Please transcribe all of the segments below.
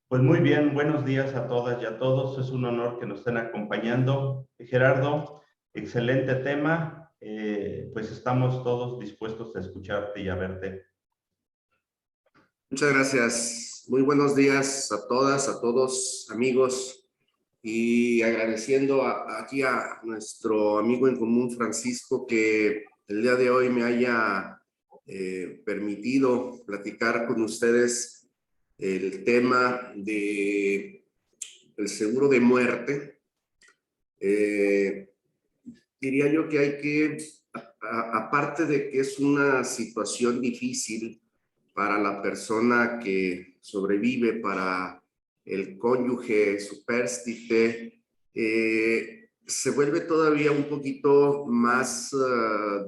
Pues muy bien, buenos días a todas y a todos. Es un honor que nos estén acompañando. Gerardo, excelente tema. Pues estamos todos dispuestos a escucharte y a verte. Muchas gracias. Muy buenos días a todas, a todos, amigos, y agradeciendo aquí a nuestro amigo en común, Francisco, que el día de hoy me haya permitido platicar con ustedes el tema del seguro de muerte. Diría yo que hay que, aparte de que es una situación difícil para la persona que sobrevive, para el cónyuge supérstite, se vuelve todavía un poquito más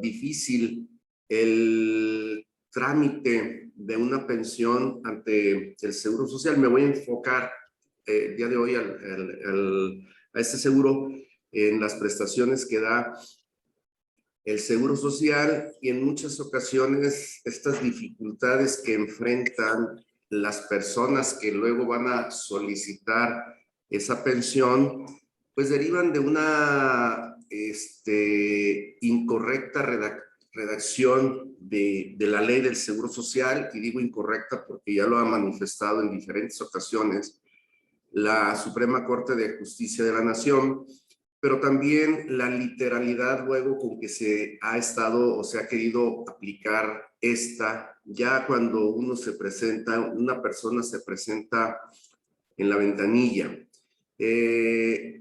difícil el trámite de una pensión ante el Seguro Social. Me voy a enfocar el día de hoy a este seguro en las prestaciones que da el Seguro Social y en muchas ocasiones estas dificultades que enfrentan las personas que luego van a solicitar esa pensión, pues derivan de una incorrecta redacción de la ley del Seguro Social, y digo incorrecta porque ya lo ha manifestado en diferentes ocasiones la Suprema Corte de Justicia de la Nación, pero también la literalidad luego con que se ha estado o se ha querido aplicar esta, ya cuando uno se presenta, una persona se presenta en la ventanilla.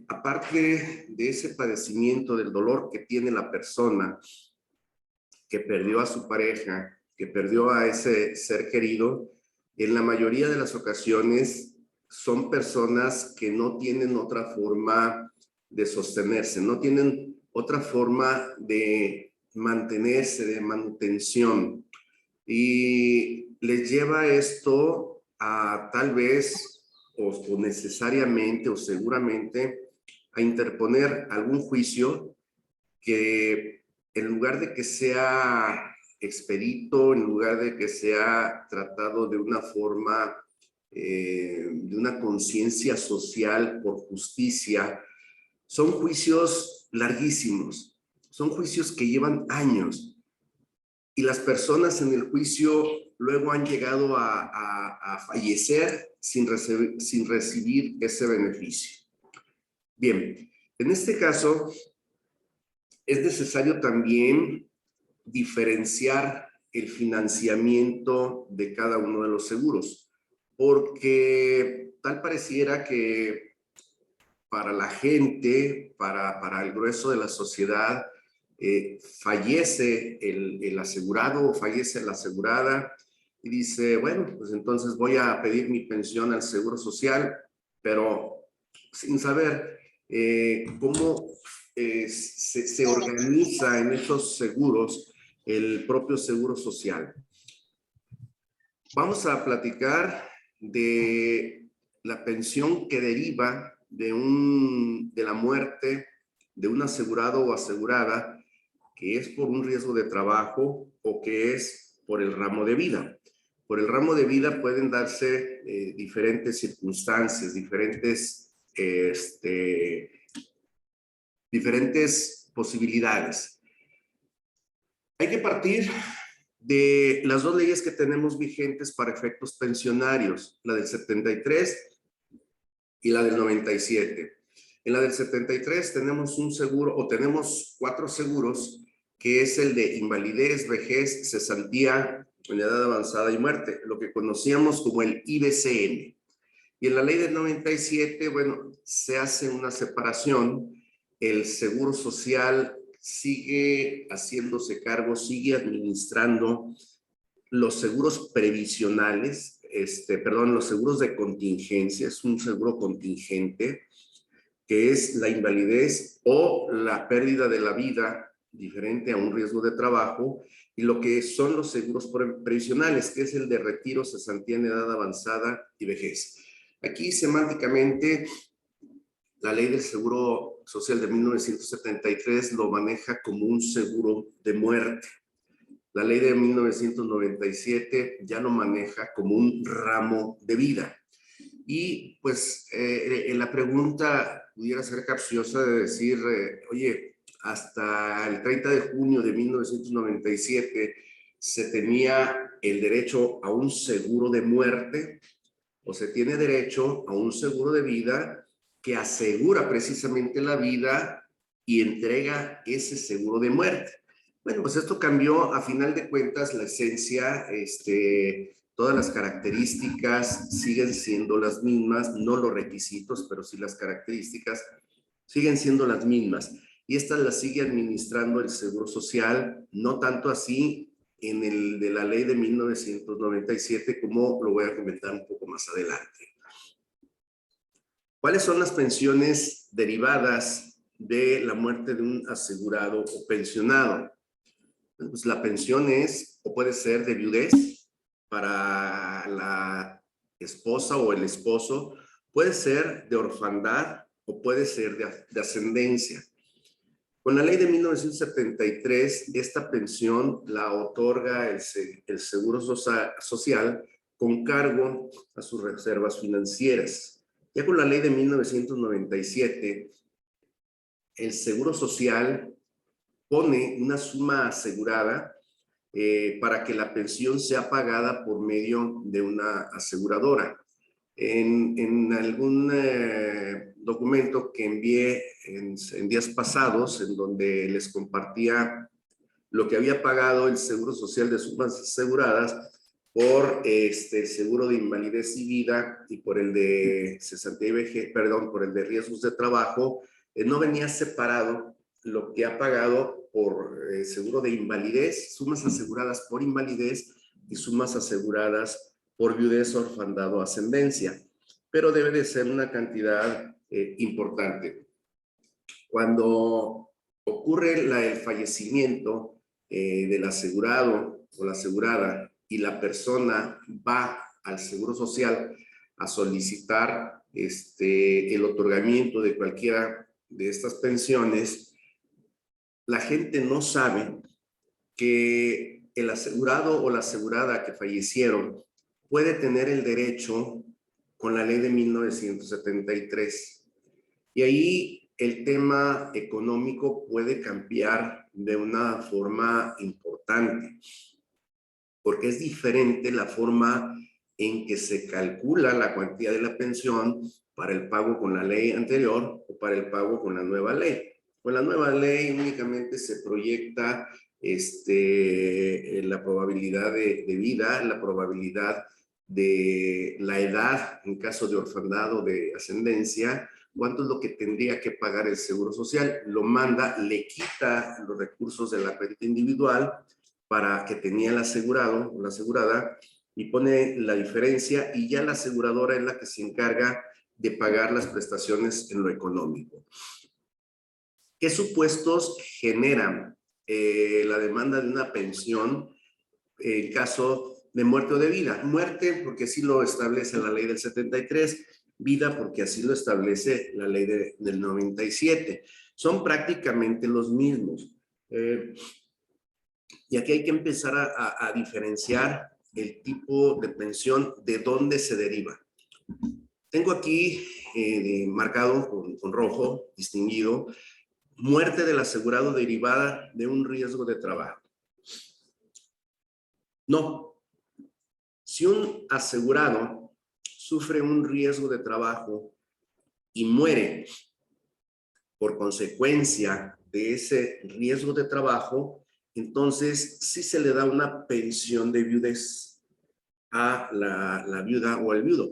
Aparte de ese padecimiento, del dolor que tiene la persona que perdió a su pareja, que perdió a ese ser querido, en la mayoría de las ocasiones son personas que no tienen otra forma de sostenerse, no tienen otra forma de mantenerse, de manutención. Y les lleva esto a tal vez, o necesariamente, o seguramente, a interponer algún juicio que en lugar de que sea expedito, en lugar de que sea tratado de una forma, de una conciencia social por justicia, son juicios larguísimos, son juicios que llevan años, y las personas en el juicio luego han llegado a fallecer sin recibir ese beneficio. Bien, en este caso es necesario también diferenciar el financiamiento de cada uno de los seguros, porque tal pareciera que para la gente, para el grueso de la sociedad, fallece el asegurado o fallece la asegurada y dice, bueno, pues entonces voy a pedir mi pensión al Seguro Social, pero sin saber cómo se organiza en esos seguros el propio Seguro Social. Vamos a platicar de la pensión que deriva de la muerte de un asegurado o asegurada, que es por un riesgo de trabajo o que es por el ramo de vida. Por el ramo de vida pueden darse diferentes circunstancias, diferentes posibilidades. Hay que partir de las dos leyes que tenemos vigentes para efectos pensionarios, la del 73 y la del 97. En la del 73 tenemos un seguro, o tenemos 4 seguros, que es el de invalidez, vejez, cesantía, en edad avanzada y muerte, lo que conocíamos como el IBCM. Y en la ley del 97, bueno, se hace una separación. El Seguro Social sigue haciéndose cargo, sigue administrando los seguros previsionales, los seguros de contingencia. Es un seguro contingente, que es la invalidez o la pérdida de la vida, diferente a un riesgo de trabajo, y lo que son los seguros previsionales, que es el de retiro, cesantía en edad avanzada y vejez. Aquí semánticamente la ley del Seguro Social de 1973 lo maneja como un seguro de muerte. La ley de 1997 ya lo maneja como un ramo de vida. Y pues la pregunta pudiera ser capciosa de decir, oye, hasta el 30 de junio de 1997 se tenía el derecho a un seguro de muerte o se tiene derecho a un seguro de vida que asegura precisamente la vida y entrega ese seguro de muerte. Bueno, pues esto cambió a final de cuentas la esencia, todas las características siguen siendo las mismas, no los requisitos, pero sí las características siguen siendo las mismas. Y estas las sigue administrando el Seguro Social, no tanto así en el de la ley de 1997, como lo voy a comentar un poco más adelante. ¿Cuáles son las pensiones derivadas de la muerte de un asegurado o pensionado? Pues la pensión es o puede ser de viudez para la esposa o el esposo, puede ser de orfandad o puede ser de ascendencia. Con la ley de 1973, esta pensión la otorga el Seguro Social con cargo a sus reservas financieras. Ya con la ley de 1997, el Seguro Social pone una suma asegurada para que la pensión sea pagada por medio de una aseguradora. En algún documento que envié en días pasados, en donde les compartía lo que había pagado el Seguro Social de sumas aseguradas por seguro de invalidez y vida y por el de cesantía y vejez, perdón, por el de riesgos de trabajo, no venía separado lo que ha pagado por seguro de invalidez, sumas aseguradas por invalidez y sumas aseguradas por viudez, orfandad o ascendencia, pero debe de ser una cantidad importante. Cuando ocurre el fallecimiento del asegurado o la asegurada y la persona va al Seguro Social a solicitar el otorgamiento de cualquiera de estas pensiones, la gente no sabe que el asegurado o la asegurada que fallecieron puede tener el derecho con la ley de 1973. Y ahí el tema económico puede cambiar de una forma importante, porque es diferente la forma en que se calcula la cuantía de la pensión para el pago con la ley anterior o para el pago con la nueva ley. Con la nueva ley únicamente se proyecta la probabilidad de vida, la probabilidad de la edad en caso de orfandad o de ascendencia, cuánto es lo que tendría que pagar el Seguro Social, lo manda, le quita los recursos de la cuenta individual para que tenía el asegurado o la asegurada y pone la diferencia y ya la aseguradora es la que se encarga de pagar las prestaciones en lo económico. ¿Qué supuestos generan la demanda de una pensión en caso de muerte o de vida? Muerte porque así lo establece la ley del 73, vida porque así lo establece la ley del 97. Son prácticamente los mismos. Y aquí hay que empezar a diferenciar el tipo de pensión, de dónde se deriva. Tengo aquí marcado con rojo, distinguido, muerte del asegurado derivada de un riesgo de trabajo. No. Si un asegurado sufre un riesgo de trabajo y muere por consecuencia de ese riesgo de trabajo, entonces sí se le da una pensión de viudez a la viuda o al viudo,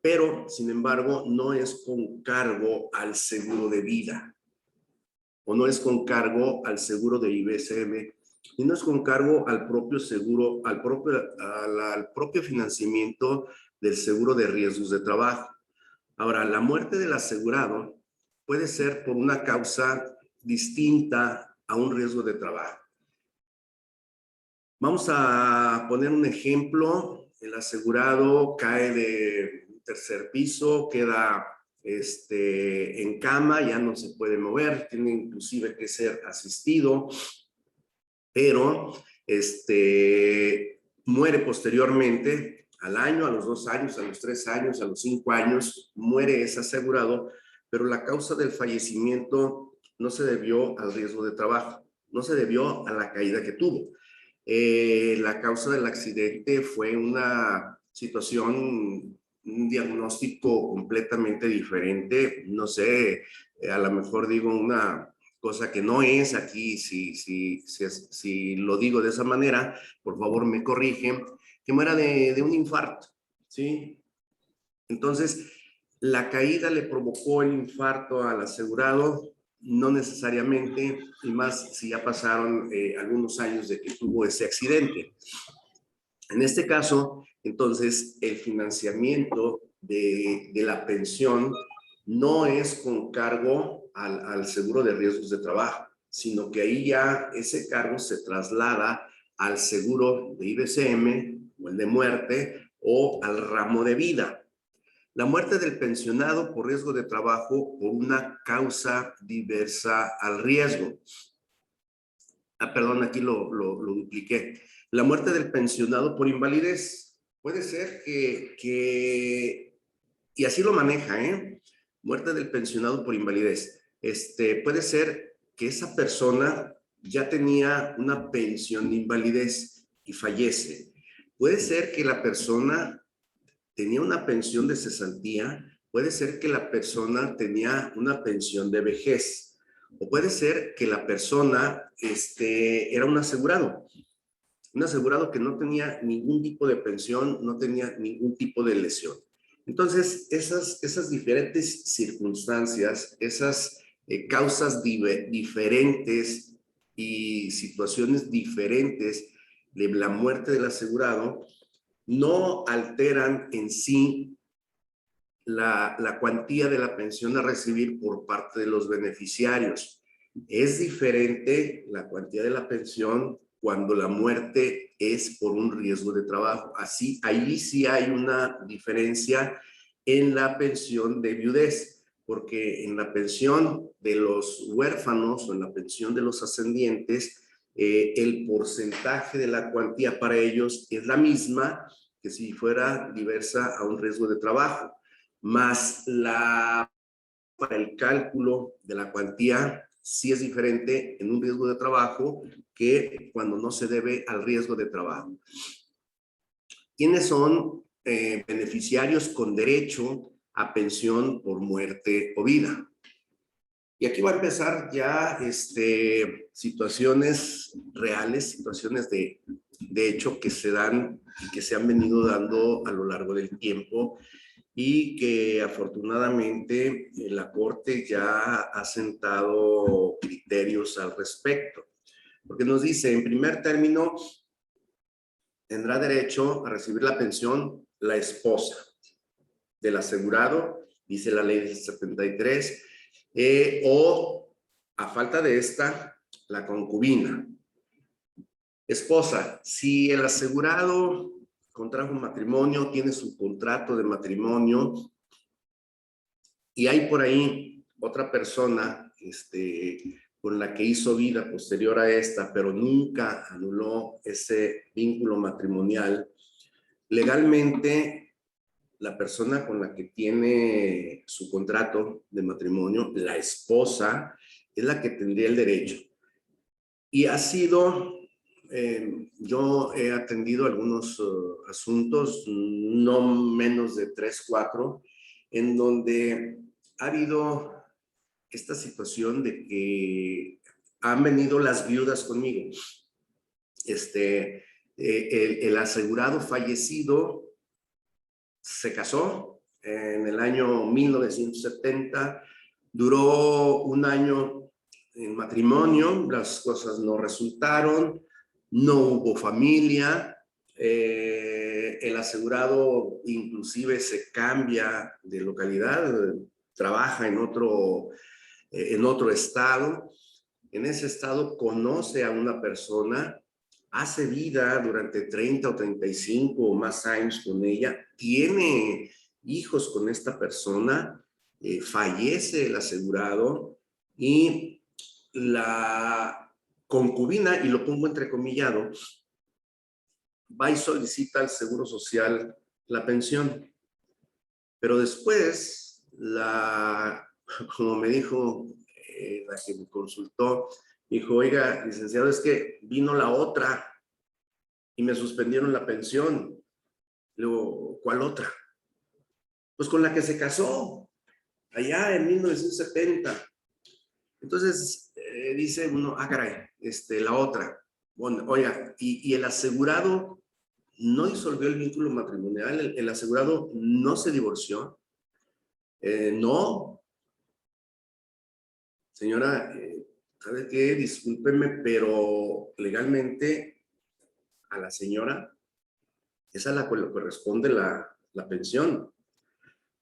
pero sin embargo no es con cargo al seguro de vida o no es con cargo al seguro de IBSM y no es con cargo al propio seguro, al propio financiamiento del seguro de riesgos de trabajo. Ahora, la muerte del asegurado puede ser por una causa distinta a un riesgo de trabajo. Vamos a poner un ejemplo. El asegurado cae de un tercer piso, queda en cama, ya no se puede mover, tiene inclusive que ser asistido, pero muere posteriormente, al año, a los 2 años, a los 3 años, a los 5 años, muere ese asegurado, pero la causa del fallecimiento no se debió al riesgo de trabajo, no se debió a la caída que tuvo. La causa del accidente fue una situación, un diagnóstico completamente diferente, no sé, a lo mejor digo una cosa que no es aquí, si lo digo de esa manera, por favor me corrigen, que muera de un infarto, ¿sí? Entonces, la caída le provocó el infarto al asegurado, no necesariamente, y más si ya pasaron algunos años de que tuvo ese accidente. En este caso, entonces, el financiamiento de la pensión no es con cargo al seguro de riesgos de trabajo, sino que ahí ya ese cargo se traslada al seguro de IBCM o el de muerte o al ramo de vida. La muerte del pensionado por riesgo de trabajo por una causa diversa al riesgo. Perdón, aquí lo dupliqué. La muerte del pensionado por invalidez. Puede ser y así lo maneja, ¿eh? Muerte del pensionado por invalidez. Puede ser que esa persona ya tenía una pensión de invalidez y fallece. Puede ser que la persona tenía una pensión de cesantía, puede ser que la persona tenía una pensión de vejez, o puede ser que la persona era un asegurado que no tenía ningún tipo de pensión, no tenía ningún tipo de lesión. Entonces, esas diferentes circunstancias, esas causas diferentes y situaciones diferentes de la muerte del asegurado, no alteran en sí la cuantía de la pensión a recibir por parte de los beneficiarios. Es diferente la cuantía de la pensión cuando la muerte es por un riesgo de trabajo. Ahí sí hay una diferencia en la pensión de viudez, porque en la pensión de los huérfanos o en la pensión de los ascendientes, el porcentaje de la cuantía para ellos es la misma que si fuera diversa a un riesgo de trabajo, más para el cálculo de la cuantía sí es diferente en un riesgo de trabajo que cuando no se debe al riesgo de trabajo. ¿Quiénes son beneficiarios con derecho a pensión por muerte o vida? Y aquí va a empezar ya situaciones reales, situaciones de hecho que se dan y que se han venido dando a lo largo del tiempo y que afortunadamente la Corte ya ha sentado criterios al respecto. Porque nos dice, en primer término, tendrá derecho a recibir la pensión la esposa del asegurado, dice la ley del 73, o a falta de esta, la concubina. Esposa, si el asegurado contrajo un matrimonio, tiene su contrato de matrimonio y hay por ahí otra persona con la que hizo vida posterior a esta, pero nunca anuló ese vínculo matrimonial, legalmente la persona con la que tiene su contrato de matrimonio, la esposa, es la que tendría el derecho. Y ha sido, yo he atendido algunos asuntos, no menos de 3, 4, en donde ha habido esta situación de que han venido las viudas conmigo. El asegurado fallecido se casó en el año 1970, duró un año en matrimonio, las cosas no resultaron, no hubo familia, el asegurado inclusive se cambia de localidad, trabaja en otro estado, en ese estado conoce a una persona, hace vida durante 30 o 35 o más años con ella, tiene hijos con esta persona, fallece el asegurado y la concubina, y lo pongo entrecomillado, va y solicita al Seguro Social la pensión. Pero después, como me dijo la que me consultó, dijo, oiga, licenciado, es que vino la otra y me suspendieron la pensión. Le digo, ¿cuál otra? Pues con la que se casó, allá en 1970. Entonces, dice uno, caray, la otra. Bueno, oiga, y el asegurado no disolvió el vínculo matrimonial, el asegurado no se divorció. No, señora, ¿sabe qué? Discúlpeme, pero legalmente a la señora es a la que le corresponde la pensión,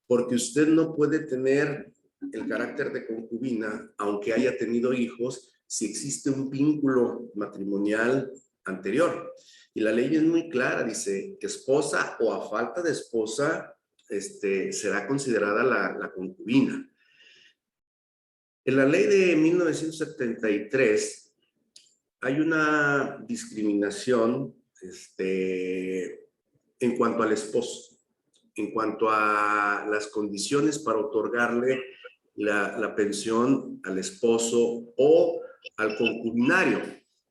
porque usted no puede tener el carácter de concubina, aunque haya tenido hijos, si existe un vínculo matrimonial anterior. Y la ley es muy clara, dice que esposa o a falta de esposa será considerada la concubina. En la ley de 1973 hay una discriminación en cuanto al esposo, en cuanto a las condiciones para otorgarle la pensión al esposo o al concubinario.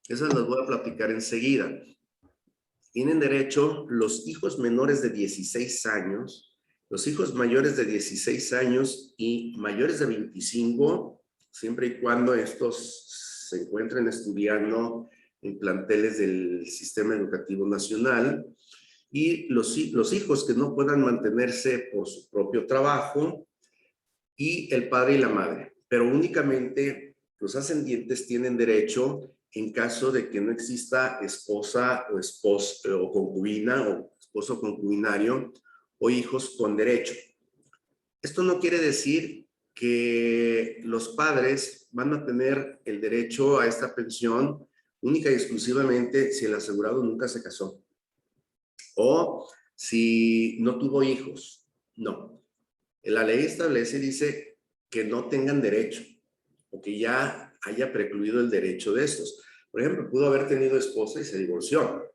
Esas las voy a platicar enseguida. Tienen derecho los hijos menores de 16 años, los hijos mayores de 16 años y mayores de 25, siempre y cuando estos se encuentren estudiando en planteles del Sistema Educativo Nacional, y los hijos que no puedan mantenerse por su propio trabajo, y el padre y la madre. Pero únicamente los ascendientes tienen derecho en caso de que no exista esposa o esposo o concubina o esposo concubinario o hijos con derecho. Esto no quiere decir que los padres van a tener el derecho a esta pensión única y exclusivamente si el asegurado nunca se casó o si no tuvo hijos. No. La ley establece, dice, que no tengan derecho o que ya haya precluido el derecho de estos. Por ejemplo, pudo haber tenido esposa y se divorció.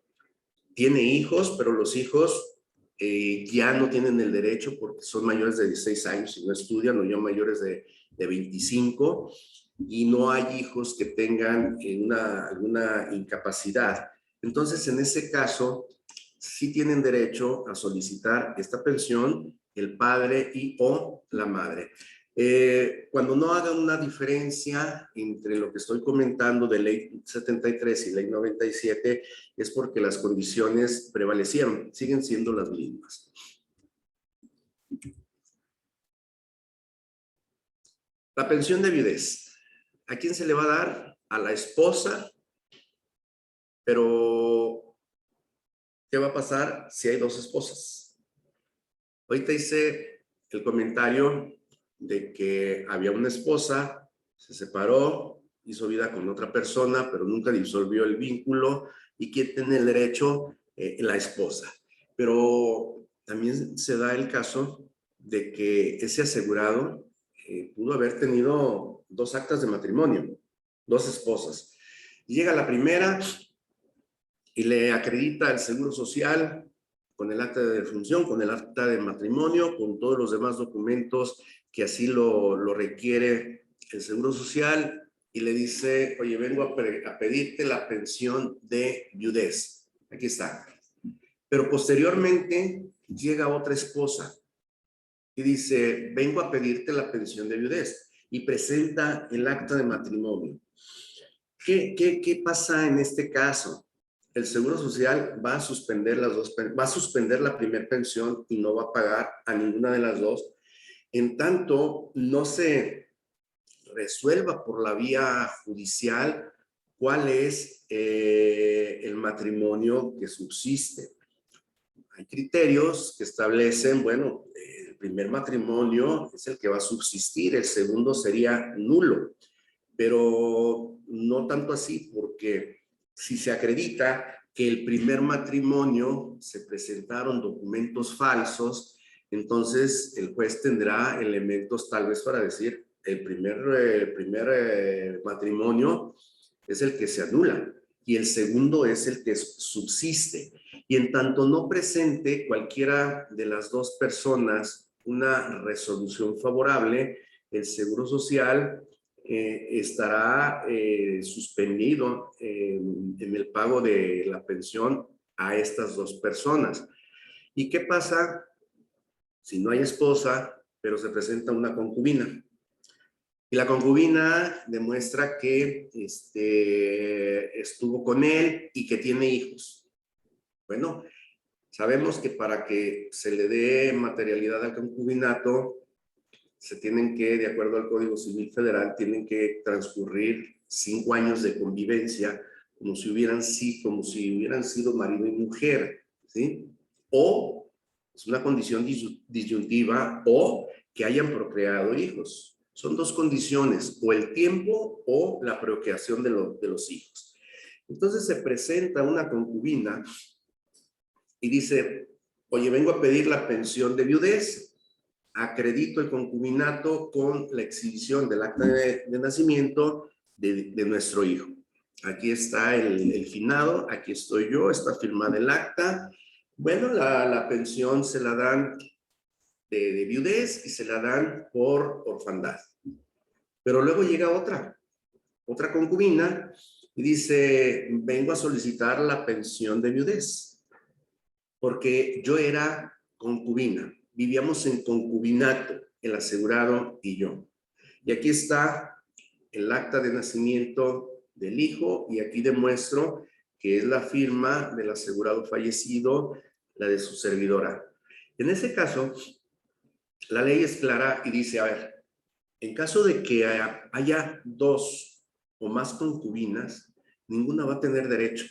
Tiene hijos, pero los hijos ya no tienen el derecho porque son mayores de 16 años y no estudian, o ya mayores de 25, y no hay hijos que tengan alguna incapacidad. Entonces, en ese caso, sí tienen derecho a solicitar esta pensión el padre y o la madre. Cuando no hagan una diferencia entre lo que estoy comentando de ley 73 y ley 97, es porque las condiciones prevalecieron, siguen siendo las mismas. La pensión de viudez, ¿a quién se le va a dar? A la esposa, pero ¿qué va a pasar si hay dos esposas? Ahorita hice el comentario de que había una esposa, se separó, hizo vida con otra persona, pero nunca disolvió el vínculo, y ¿quién tiene el derecho? La esposa. Pero también se da el caso de que ese asegurado pudo haber tenido dos actas de matrimonio, dos esposas. Llega la primera y le acredita el Seguro Social con el acta de defunción, con el acta de matrimonio, con todos los demás documentos que así lo requiere el Seguro Social, y le dice, oye, vengo a pedirte la pensión de viudez. Aquí está. Pero posteriormente llega otra esposa y dice, vengo a pedirte la pensión de viudez, y presenta el acta de matrimonio. ¿Qué pasa en este caso? El Seguro Social va a suspender la primera pensión y no va a pagar a ninguna de las dos, en tanto no se resuelva por la vía judicial cuál es el matrimonio que subsiste. Hay criterios que establecen, bueno, el primer matrimonio es el que va a subsistir, el segundo sería nulo, pero no tanto así, porque si se acredita que el primer matrimonio se presentaron documentos falsos, entonces el juez tendrá elementos tal vez para decir el primer matrimonio es el que se anula y el segundo es el que subsiste. Y en tanto no presente cualquiera de las dos personas una resolución favorable, el Seguro Social estará suspendido en el pago de la pensión a estas dos personas. ¿Y qué pasa si no hay esposa, pero se presenta una concubina? Y la concubina demuestra que estuvo con él y que tiene hijos. Bueno, sabemos que para que se le dé materialidad al concubinato, se tienen que, de acuerdo al Código Civil Federal, tienen que transcurrir 5 años de convivencia como si hubieran sido marido y mujer, ¿sí? O es una condición disyuntiva, o que hayan procreado hijos. Son dos condiciones, o el tiempo o la procreación de los hijos. Entonces se presenta una concubina y dice, oye, vengo a pedir la pensión de viudez, acredito el concubinato con la exhibición del acta de nacimiento de nuestro hijo. Aquí está el finado, aquí estoy yo, está firmada el acta. Bueno, la pensión se la dan de viudez y se la dan por orfandad. Pero luego llega otra concubina y dice, vengo a solicitar la pensión de viudez, porque yo era concubina, vivíamos en concubinato, el asegurado y yo. Y aquí está el acta de nacimiento del hijo y aquí demuestro que es la firma del asegurado fallecido, la de su servidora. En ese caso, la ley es clara y dice, a ver, en caso de que haya 2 o más concubinas, ninguna va a tener derecho.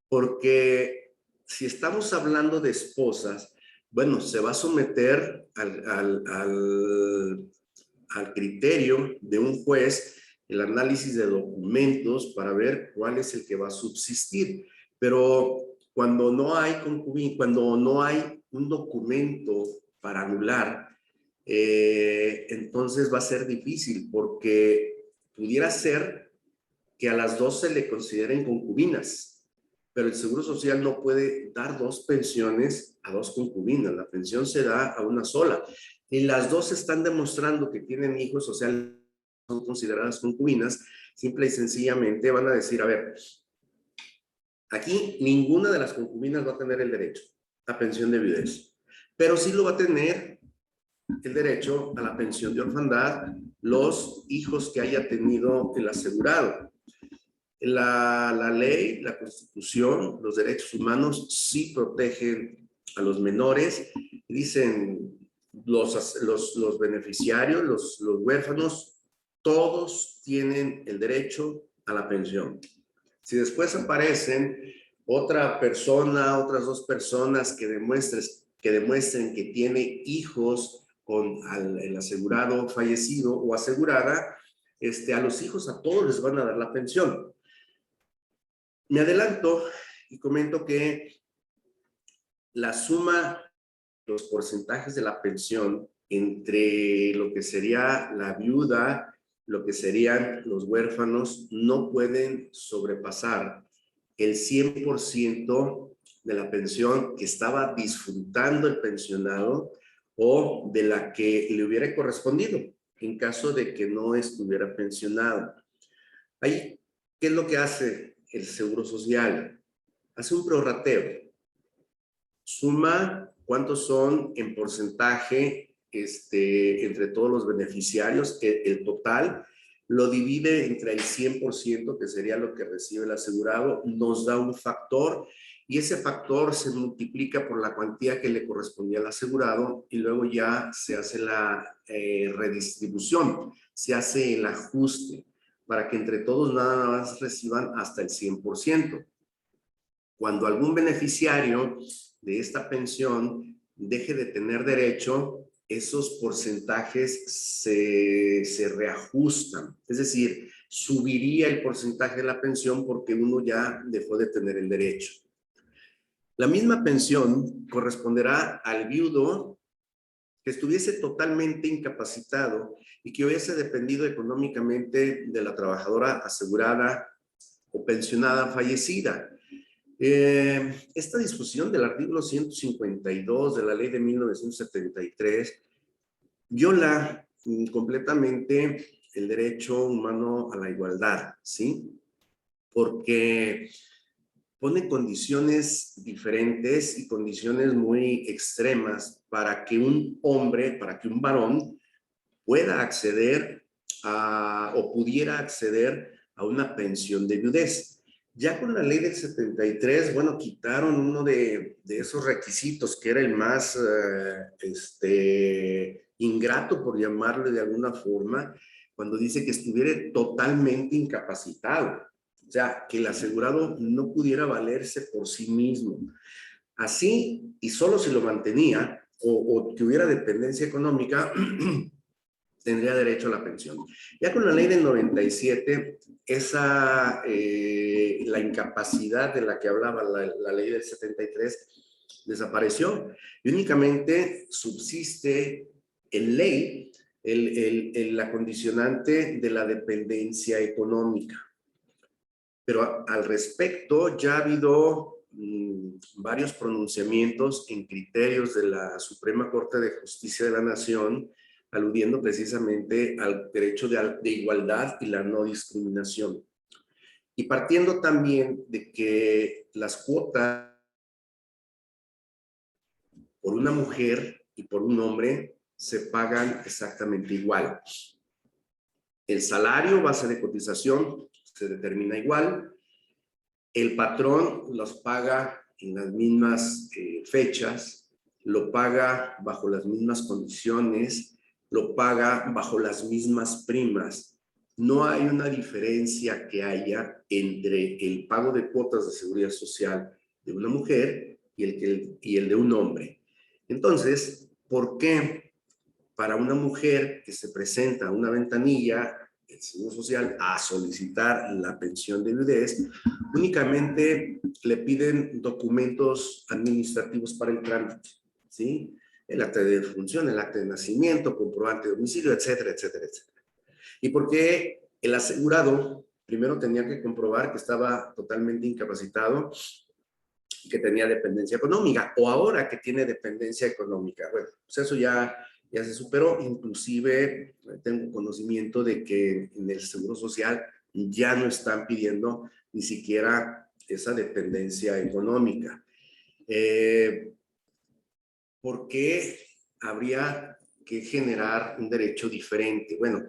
Porque si estamos hablando de esposas, bueno, se va a someter al criterio de un juez el análisis de documentos para ver cuál es el que va a subsistir. Pero cuando no hay cuando no hay un documento para anular, entonces va a ser difícil, porque pudiera ser que a las 2 se le consideren concubinas, pero el Seguro Social no puede dar 2 pensiones a 2 concubinas, la pensión se da a una sola. Y las 2 están demostrando que tienen hijos, o sea, son consideradas concubinas, simple y sencillamente van a decir, a ver, aquí ninguna de las concubinas va a tener el derecho a pensión de viudez, pero sí lo va a tener el derecho a la pensión de orfandad los hijos que haya tenido el asegurado. La ley, la Constitución, los derechos humanos sí protegen a los menores. Dicen los beneficiarios, los huérfanos, todos tienen el derecho a la pensión. Si después aparecen otra persona, otras 2 personas que demuestren que tiene hijos con el asegurado fallecido o asegurada, a los hijos a todos les van a dar la pensión. Me adelanto y comento que la suma, los porcentajes de la pensión entre lo que sería la viuda, lo que serían los huérfanos, no pueden sobrepasar el 100% de la pensión que estaba disfrutando el pensionado o de la que le hubiera correspondido en caso de que no estuviera pensionado. Ahí, ¿qué es lo que hace el Seguro Social? Hace un prorrateo. Suma cuántos son en porcentaje entre todos los beneficiarios, el total, lo divide entre el 100%, que sería lo que recibe el asegurado, nos da un factor y ese factor se multiplica por la cuantía que le correspondía al asegurado y luego ya se hace la redistribución, se hace el ajuste para que entre todos nada más reciban hasta el 100%. Cuando algún beneficiario de esta pensión deje de tener derecho, esos porcentajes se reajustan. Es decir, subiría el porcentaje de la pensión porque uno ya dejó de tener el derecho. La misma pensión corresponderá al viudo que estuviese totalmente incapacitado y que hubiese dependido económicamente de la trabajadora asegurada o pensionada fallecida. Esta disposición del artículo 152 de la ley de 1973 viola completamente el derecho humano a la igualdad, ¿sí? Porque pone condiciones diferentes y condiciones muy extremas para que un hombre, para que un varón pueda acceder o pudiera acceder a una pensión de viudez. Ya con la ley del 73, bueno, quitaron uno de esos requisitos que era el más ingrato, por llamarle de alguna forma, cuando dice que estuviera totalmente incapacitado. O sea, que el asegurado no pudiera valerse por sí mismo. Así, y solo si lo mantenía o que hubiera dependencia económica, tendría derecho a la pensión. Ya con la ley del 97, la incapacidad de la que hablaba la ley del 73 desapareció y únicamente subsiste en ley la condicionante de la dependencia económica. Pero al respecto ya ha habido varios pronunciamientos en criterios de la Suprema Corte de Justicia de la Nación, aludiendo precisamente al derecho de igualdad y la no discriminación. Y partiendo también de que las cuotas por una mujer y por un hombre se pagan exactamente igual. El salario, base de cotización, se determina igual. El patrón los paga en las mismas fechas, lo paga bajo las mismas condiciones, lo paga bajo las mismas primas. No hay una diferencia que haya entre el pago de cuotas de seguridad social de una mujer y el de un hombre. Entonces, ¿por qué para una mujer que se presenta a una ventanilla del Seguro Social a solicitar la pensión de viudez, únicamente le piden documentos administrativos para el trámite, ¿sí? El acta de defunción, el acta de nacimiento, comprobante de domicilio, etcétera, etcétera, etcétera. ¿Y por qué el asegurado primero tenía que comprobar que estaba totalmente incapacitado y que tenía dependencia económica? O ahora que tiene dependencia económica. Bueno, pues eso ya se superó. Inclusive tengo conocimiento de que en el Seguro Social ya no están pidiendo ni siquiera esa dependencia económica. ¿Por qué habría que generar un derecho diferente? Bueno,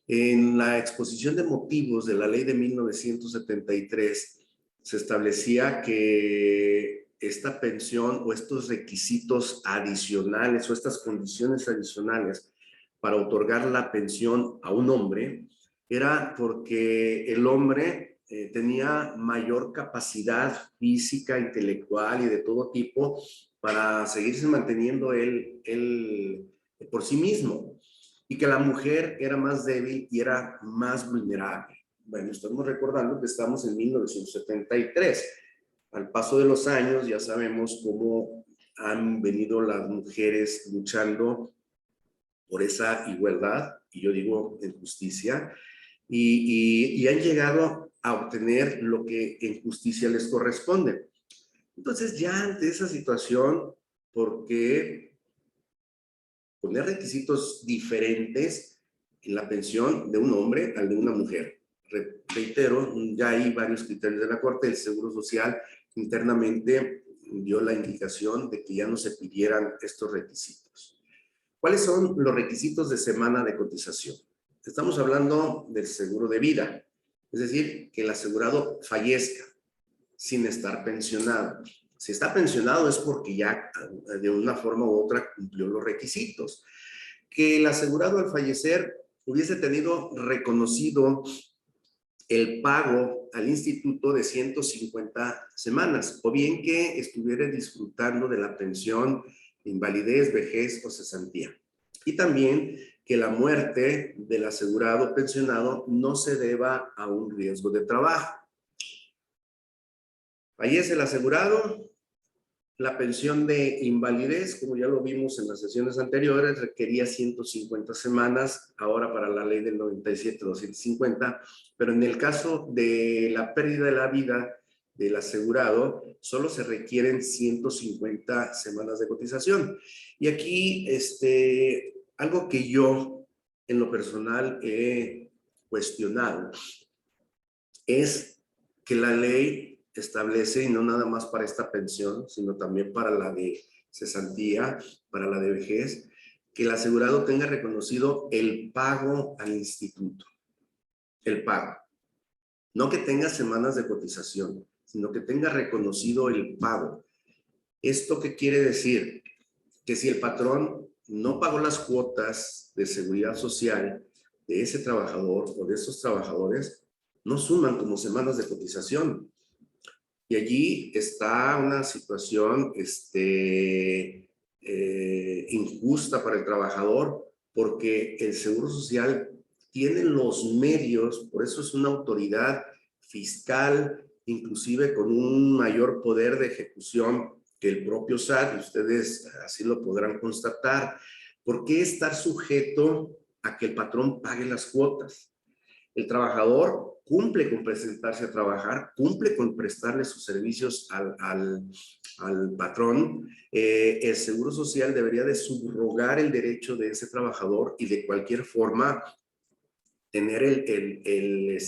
en la exposición de motivos de la ley de 1973 se establecía que esta pensión o estos requisitos adicionales o estas condiciones adicionales para otorgar la pensión a un hombre era porque el hombre tenía mayor capacidad física, intelectual y de todo tipo para seguirse manteniendo él por sí mismo, y que la mujer era más débil y era más vulnerable. Bueno, estamos recordando que estamos en 1973. Al paso de los años ya sabemos cómo han venido las mujeres luchando por esa igualdad, y yo digo en justicia, y han llegado a obtener lo que en justicia les corresponde. Entonces, ya ante esa situación, ¿por qué poner requisitos diferentes en la pensión de un hombre al de una mujer? Reitero, ya hay varios criterios de la Corte. El Seguro Social internamente dio la indicación de que ya no se pidieran estos requisitos. ¿Cuáles son los requisitos de semana de cotización? Estamos hablando del seguro de vida, es decir, que el asegurado fallezca sin estar pensionado. Si está pensionado es porque ya de una forma u otra cumplió los requisitos. Que el asegurado al fallecer hubiese tenido reconocido el pago al instituto de 150 semanas, o bien que estuviera disfrutando de la pensión de invalidez, vejez o cesantía. Y también que la muerte del asegurado pensionado no se deba a un riesgo de trabajo. Fallece el asegurado, la pensión de invalidez, como ya lo vimos en las sesiones anteriores, requería 150 semanas, ahora para la ley del 97, 250, pero en el caso de la pérdida de la vida, del asegurado, solo se requieren 150 semanas de cotización. Y aquí, algo que yo en lo personal he cuestionado es que la ley establece, y no nada más para esta pensión, sino también para la de cesantía, para la de vejez, que el asegurado tenga reconocido el pago al instituto. El pago. No que tenga semanas de cotización, sino que tenga reconocido el pago. ¿Esto qué quiere decir? Que si el patrón no pagó las cuotas de seguridad social de ese trabajador o de esos trabajadores, no suman como semanas de cotización. Y allí está una situación injusta para el trabajador, porque el Seguro Social tiene los medios, por eso es una autoridad fiscal, inclusive con un mayor poder de ejecución que el propio SAT, y ustedes así lo podrán constatar. ¿Por qué estar sujeto a que el patrón pague las cuotas? El trabajador cumple con presentarse a trabajar, cumple con prestarle sus servicios al patrón. El Seguro Social debería de subrogar el derecho de ese trabajador y de cualquier forma tener el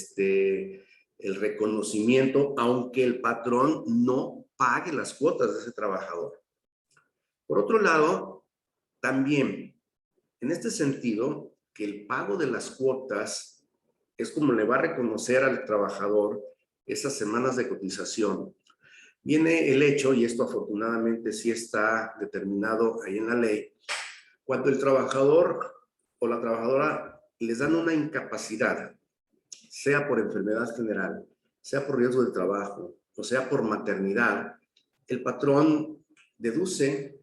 reconocimiento, aunque el patrón no pague las cuotas de ese trabajador. Por otro lado, también, en este sentido, que el pago de las cuotas es como le va a reconocer al trabajador esas semanas de cotización. Viene el hecho, y esto afortunadamente sí está determinado ahí en la ley, cuando el trabajador o la trabajadora les dan una incapacidad, sea por enfermedad general, sea por riesgo de trabajo, o sea por maternidad, el patrón deduce,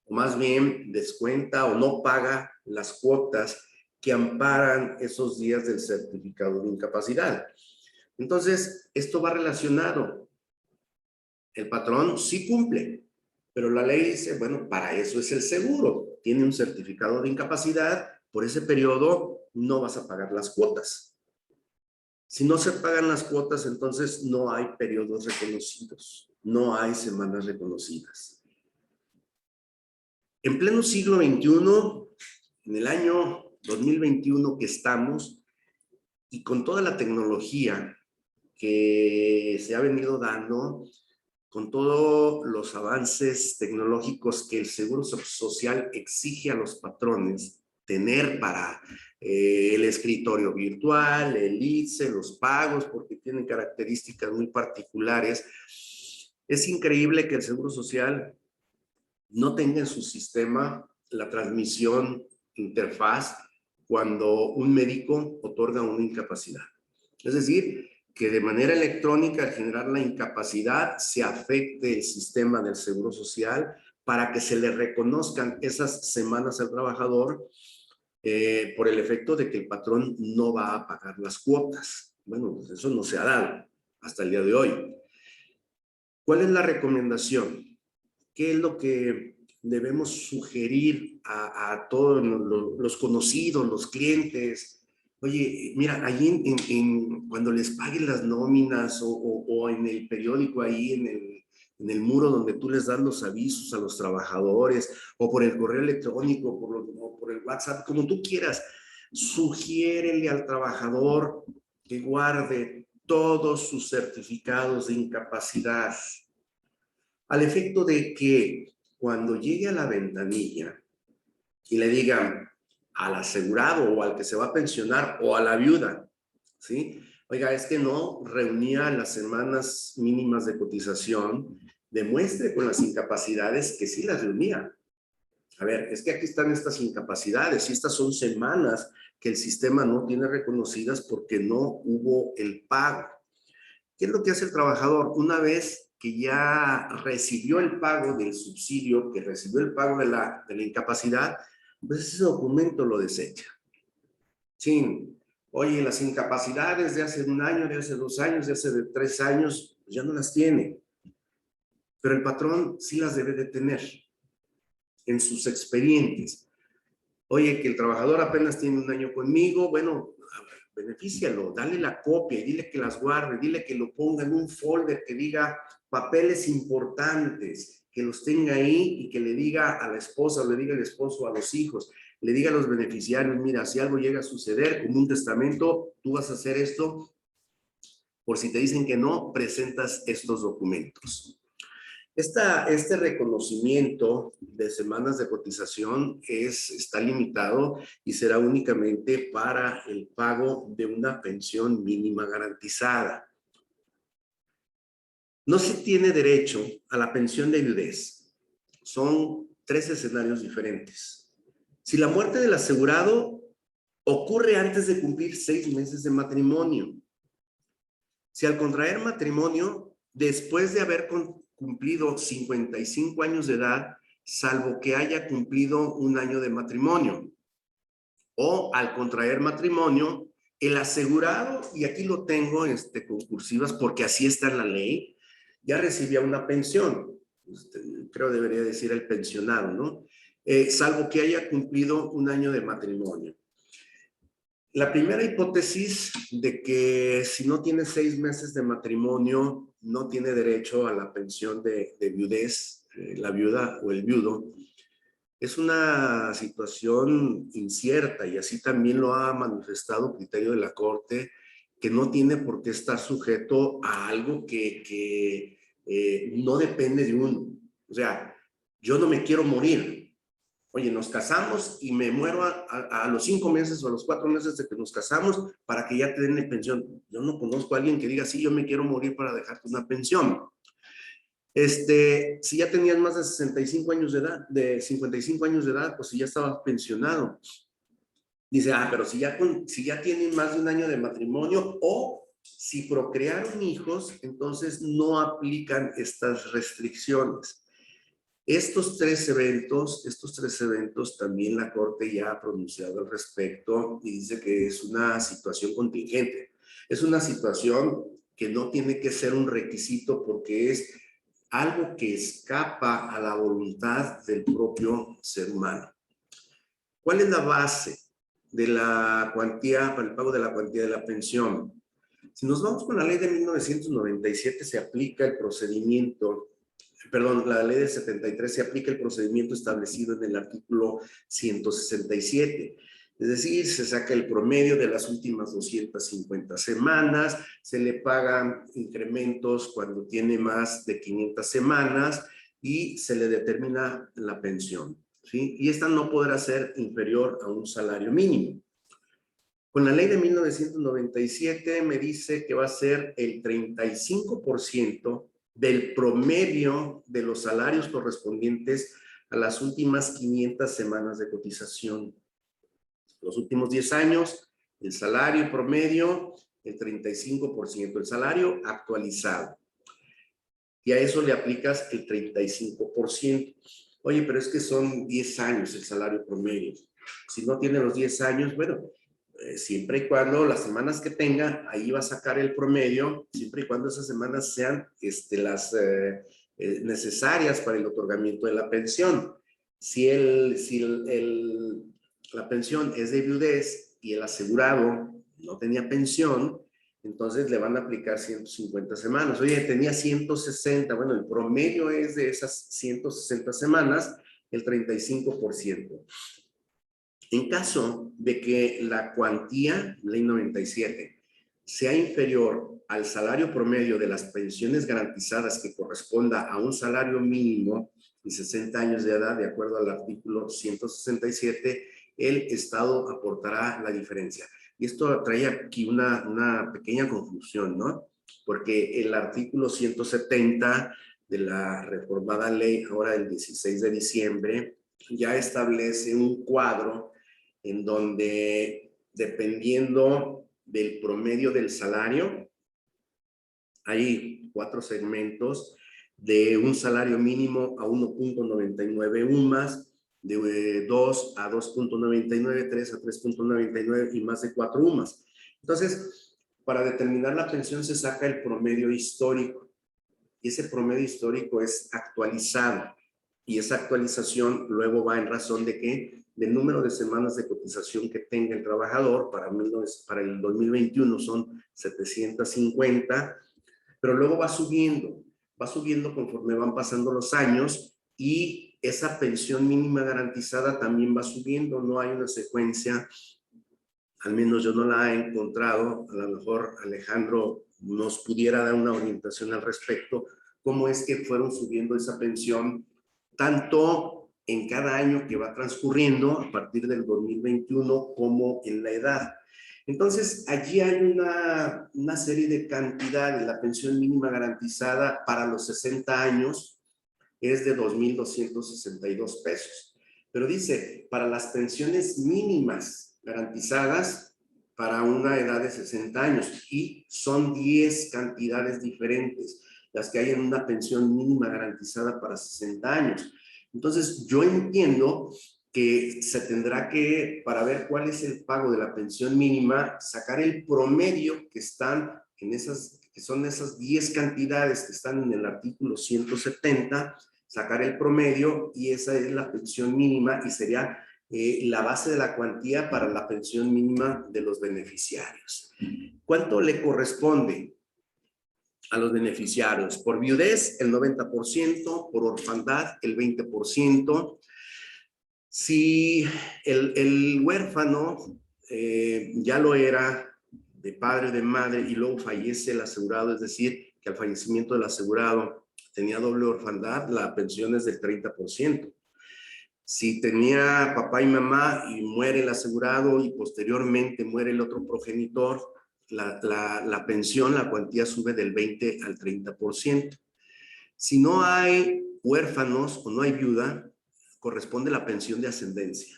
o más bien descuenta o no paga las cuotas que amparan esos días del certificado de incapacidad. Entonces, esto va relacionado. El patrón sí cumple, pero la ley dice, bueno, para eso es el seguro. Tiene un certificado de incapacidad, por ese periodo no vas a pagar las cuotas. Si no se pagan las cuotas, entonces no hay periodos reconocidos, no hay semanas reconocidas. En pleno siglo XXI, en el año 2021 que estamos, y con toda la tecnología que se ha venido dando, con todos los avances tecnológicos que el Seguro Social exige a los patrones tener para el escritorio virtual, el ITSE, los pagos, porque tienen características muy particulares. Es increíble que el Seguro Social no tenga en su sistema la transmisión interfaz cuando un médico otorga una incapacidad. Es decir, que de manera electrónica, al generar la incapacidad, se afecte el sistema del Seguro Social para que se le reconozcan esas semanas al trabajador por el efecto de que el patrón no va a pagar las cuotas. Bueno, pues eso no se ha dado hasta el día de hoy. ¿Cuál es la recomendación? ¿Qué es lo que debemos sugerir a todos los conocidos, los clientes? Oye, mira, ahí cuando les paguen las nóminas o en el periódico, ahí en el muro donde tú les das los avisos a los trabajadores, o por el correo electrónico, o por el WhatsApp, como tú quieras, sugiérele al trabajador que guarde todos sus certificados de incapacidad, al efecto de que cuando llegue a la ventanilla y le digan al asegurado o al que se va a pensionar o a la viuda, ¿sí? Oiga, es que no reunía las semanas mínimas de cotización, demuestre con las incapacidades que sí las reunía. A ver, es que aquí están estas incapacidades y estas son semanas que el sistema no tiene reconocidas porque no hubo el pago. ¿Qué es lo que hace el trabajador? Una vez que ya recibió el pago del subsidio, que recibió el pago de la incapacidad, pues ese documento lo desecha. Sí, oye, las incapacidades de hace un año, de hace 2 años, de hace 3 años, pues ya no las tiene. Pero el patrón sí las debe de tener en sus expedientes. Oye, que el trabajador apenas tiene 1 año conmigo, bueno, benefícialo, dale la copia y dile que las guarde, dile que lo ponga en un folder que diga papeles importantes, que los tenga ahí y que le diga a la esposa, o le diga al esposo, a los hijos, le diga a los beneficiarios, mira, si algo llega a suceder como un testamento, tú vas a hacer esto, por si te dicen que no, presentas estos documentos. Este reconocimiento de semanas de cotización está limitado y será únicamente para el pago de una pensión mínima garantizada. No se tiene derecho a la pensión de viudez. Son 3 escenarios diferentes. Si la muerte del asegurado ocurre antes de cumplir 6 meses de matrimonio. Si al contraer matrimonio, después de haber cumplido 55 años de edad, salvo que haya cumplido un año de matrimonio. O al contraer matrimonio, el asegurado, y aquí lo tengo con cursivas porque así está en la ley, ya recibía una pensión. Creo debería decir el pensionado, ¿no? Salvo que haya cumplido un año de matrimonio. La primera hipótesis de que si no tiene 6 meses de matrimonio, no tiene derecho a la pensión de viudez, la viuda o el viudo, es una situación incierta y así también lo ha manifestado criterio de la Corte, que no tiene por qué estar sujeto a algo que no depende de uno. O sea, yo no me quiero morir. Oye, nos casamos y me muero a los 5 meses o a los 4 meses de que nos casamos para que ya te den la pensión. Yo no conozco a alguien que diga, sí, yo me quiero morir para dejarte una pensión. Si ya tenías más de 65 años de edad, de 55 años de edad, pues si ya estabas pensionado. Dice, pero si ya tienen más de un año de matrimonio o si procrearon hijos, entonces no aplican estas restricciones. Estos tres eventos también la Corte ya ha pronunciado al respecto y dice que es una situación contingente. Es una situación que no tiene que ser un requisito porque es algo que escapa a la voluntad del propio ser humano. ¿Cuál es la base de la cuantía, para el pago de la cuantía de la pensión? Si nos vamos con la ley de 1997, se aplica el procedimiento. La ley del 73 se aplica el procedimiento establecido en el artículo 167. Es decir, se saca el promedio de las últimas 250 semanas, se le pagan incrementos cuando tiene más de 500 semanas y se le determina la pensión, ¿sí? Y esta no podrá ser inferior a un salario mínimo. Con la ley de 1997 me dice que va a ser el 35% del promedio de los salarios correspondientes a las últimas 500 semanas de cotización. Los últimos 10 años, el salario promedio, el 35%, el salario actualizado. Y a eso le aplicas el 35%. Oye, pero es que son 10 años el salario promedio. Si no tiene los 10 años, bueno, siempre y cuando las semanas que tenga, ahí va a sacar el promedio, siempre y cuando esas semanas sean las necesarias para el otorgamiento de la pensión. Si la pensión es de viudez y el asegurado no tenía pensión, entonces le van a aplicar 150 semanas. Oye, tenía 160, bueno, el promedio es de esas 160 semanas, el 35%. En caso de que la cuantía, ley 97, sea inferior al salario promedio de las pensiones garantizadas que corresponda a un salario mínimo y 60 años de edad, de acuerdo al artículo 167, el Estado aportará la diferencia. Y esto trae aquí una pequeña confusión, ¿no? Porque el artículo 170 de la reformada ley, ahora del 16 de diciembre, ya establece un cuadro en donde, dependiendo del promedio del salario, hay 4 segmentos de un salario mínimo a 1.99 UMAS, de 2 a 2.99, 3 a 3.99 y más de 4 UMAS. Entonces, para determinar la pensión se saca el promedio histórico y ese promedio histórico es actualizado y esa actualización luego va en razón de que del número de semanas de cotización que tenga el trabajador. Para el 2021 son 750, pero luego va subiendo conforme van pasando los años, y esa pensión mínima garantizada también va subiendo. No hay una secuencia, al menos yo no la he encontrado. A lo mejor Alejandro nos pudiera dar una orientación al respecto, cómo es que fueron subiendo esa pensión, tanto en cada año que va transcurriendo a partir del 2021 como en la edad. Entonces, allí hay una serie de cantidades. La pensión mínima garantizada para los 60 años es de 2,262 pesos. Pero dice, para las pensiones mínimas garantizadas para una edad de 60 años, y son 10 cantidades diferentes las que hay en una pensión mínima garantizada para 60 años. Entonces, yo entiendo que se tendrá que, para ver cuál es el pago de la pensión mínima, sacar el promedio que están en esas, que son esas 10 cantidades que están en el artículo 170, sacar el promedio, y esa es la pensión mínima, y sería la base de la cuantía para la pensión mínima de los beneficiarios. ¿Cuánto le corresponde a los beneficiarios? Por viudez, el 90%, por orfandad, el 20%. Si el huérfano ya lo era de padre o de madre y luego fallece el asegurado, es decir, que al fallecimiento del asegurado tenía doble orfandad, la pensión es del 30%. Si tenía papá y mamá y muere el asegurado y posteriormente muere el otro progenitor, la pensión, la cuantía sube del 20 al 30%. Si no hay huérfanos o no hay viuda, corresponde la pensión de ascendencia,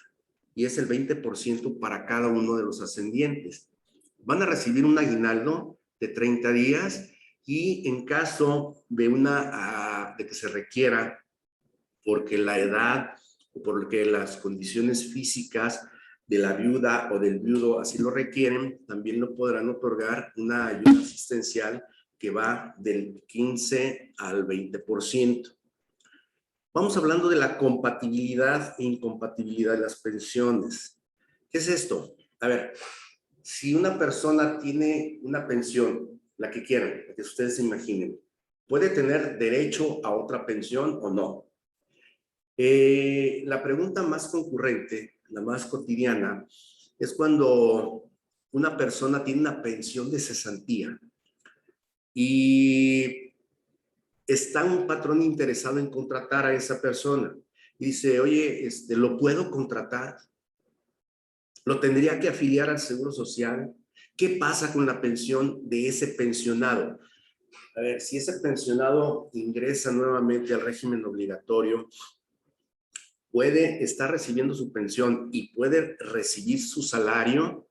y es el 20% para cada uno de los ascendientes. Van a recibir un aguinaldo de 30 días, y en caso de de que se requiera, porque la edad o porque las condiciones físicas de la viuda o del viudo así lo requieren, también lo podrán otorgar una ayuda asistencial que va del 15 al 20%. Vamos hablando de la compatibilidad e incompatibilidad de las pensiones. ¿Qué es esto? A ver, si una persona tiene una pensión, la que quieran, la que ustedes se imaginen, ¿puede tener derecho a otra pensión o no? La pregunta más concurrente, la más cotidiana, es cuando una persona tiene una pensión de cesantía y está un patrón interesado en contratar a esa persona. Dice, oye, ¿lo puedo contratar? ¿Lo tendría que afiliar al Seguro Social? ¿Qué pasa con la pensión de ese pensionado? A ver, si ese pensionado ingresa nuevamente al régimen obligatorio, ¿puede estar recibiendo su pensión y puede recibir su salario?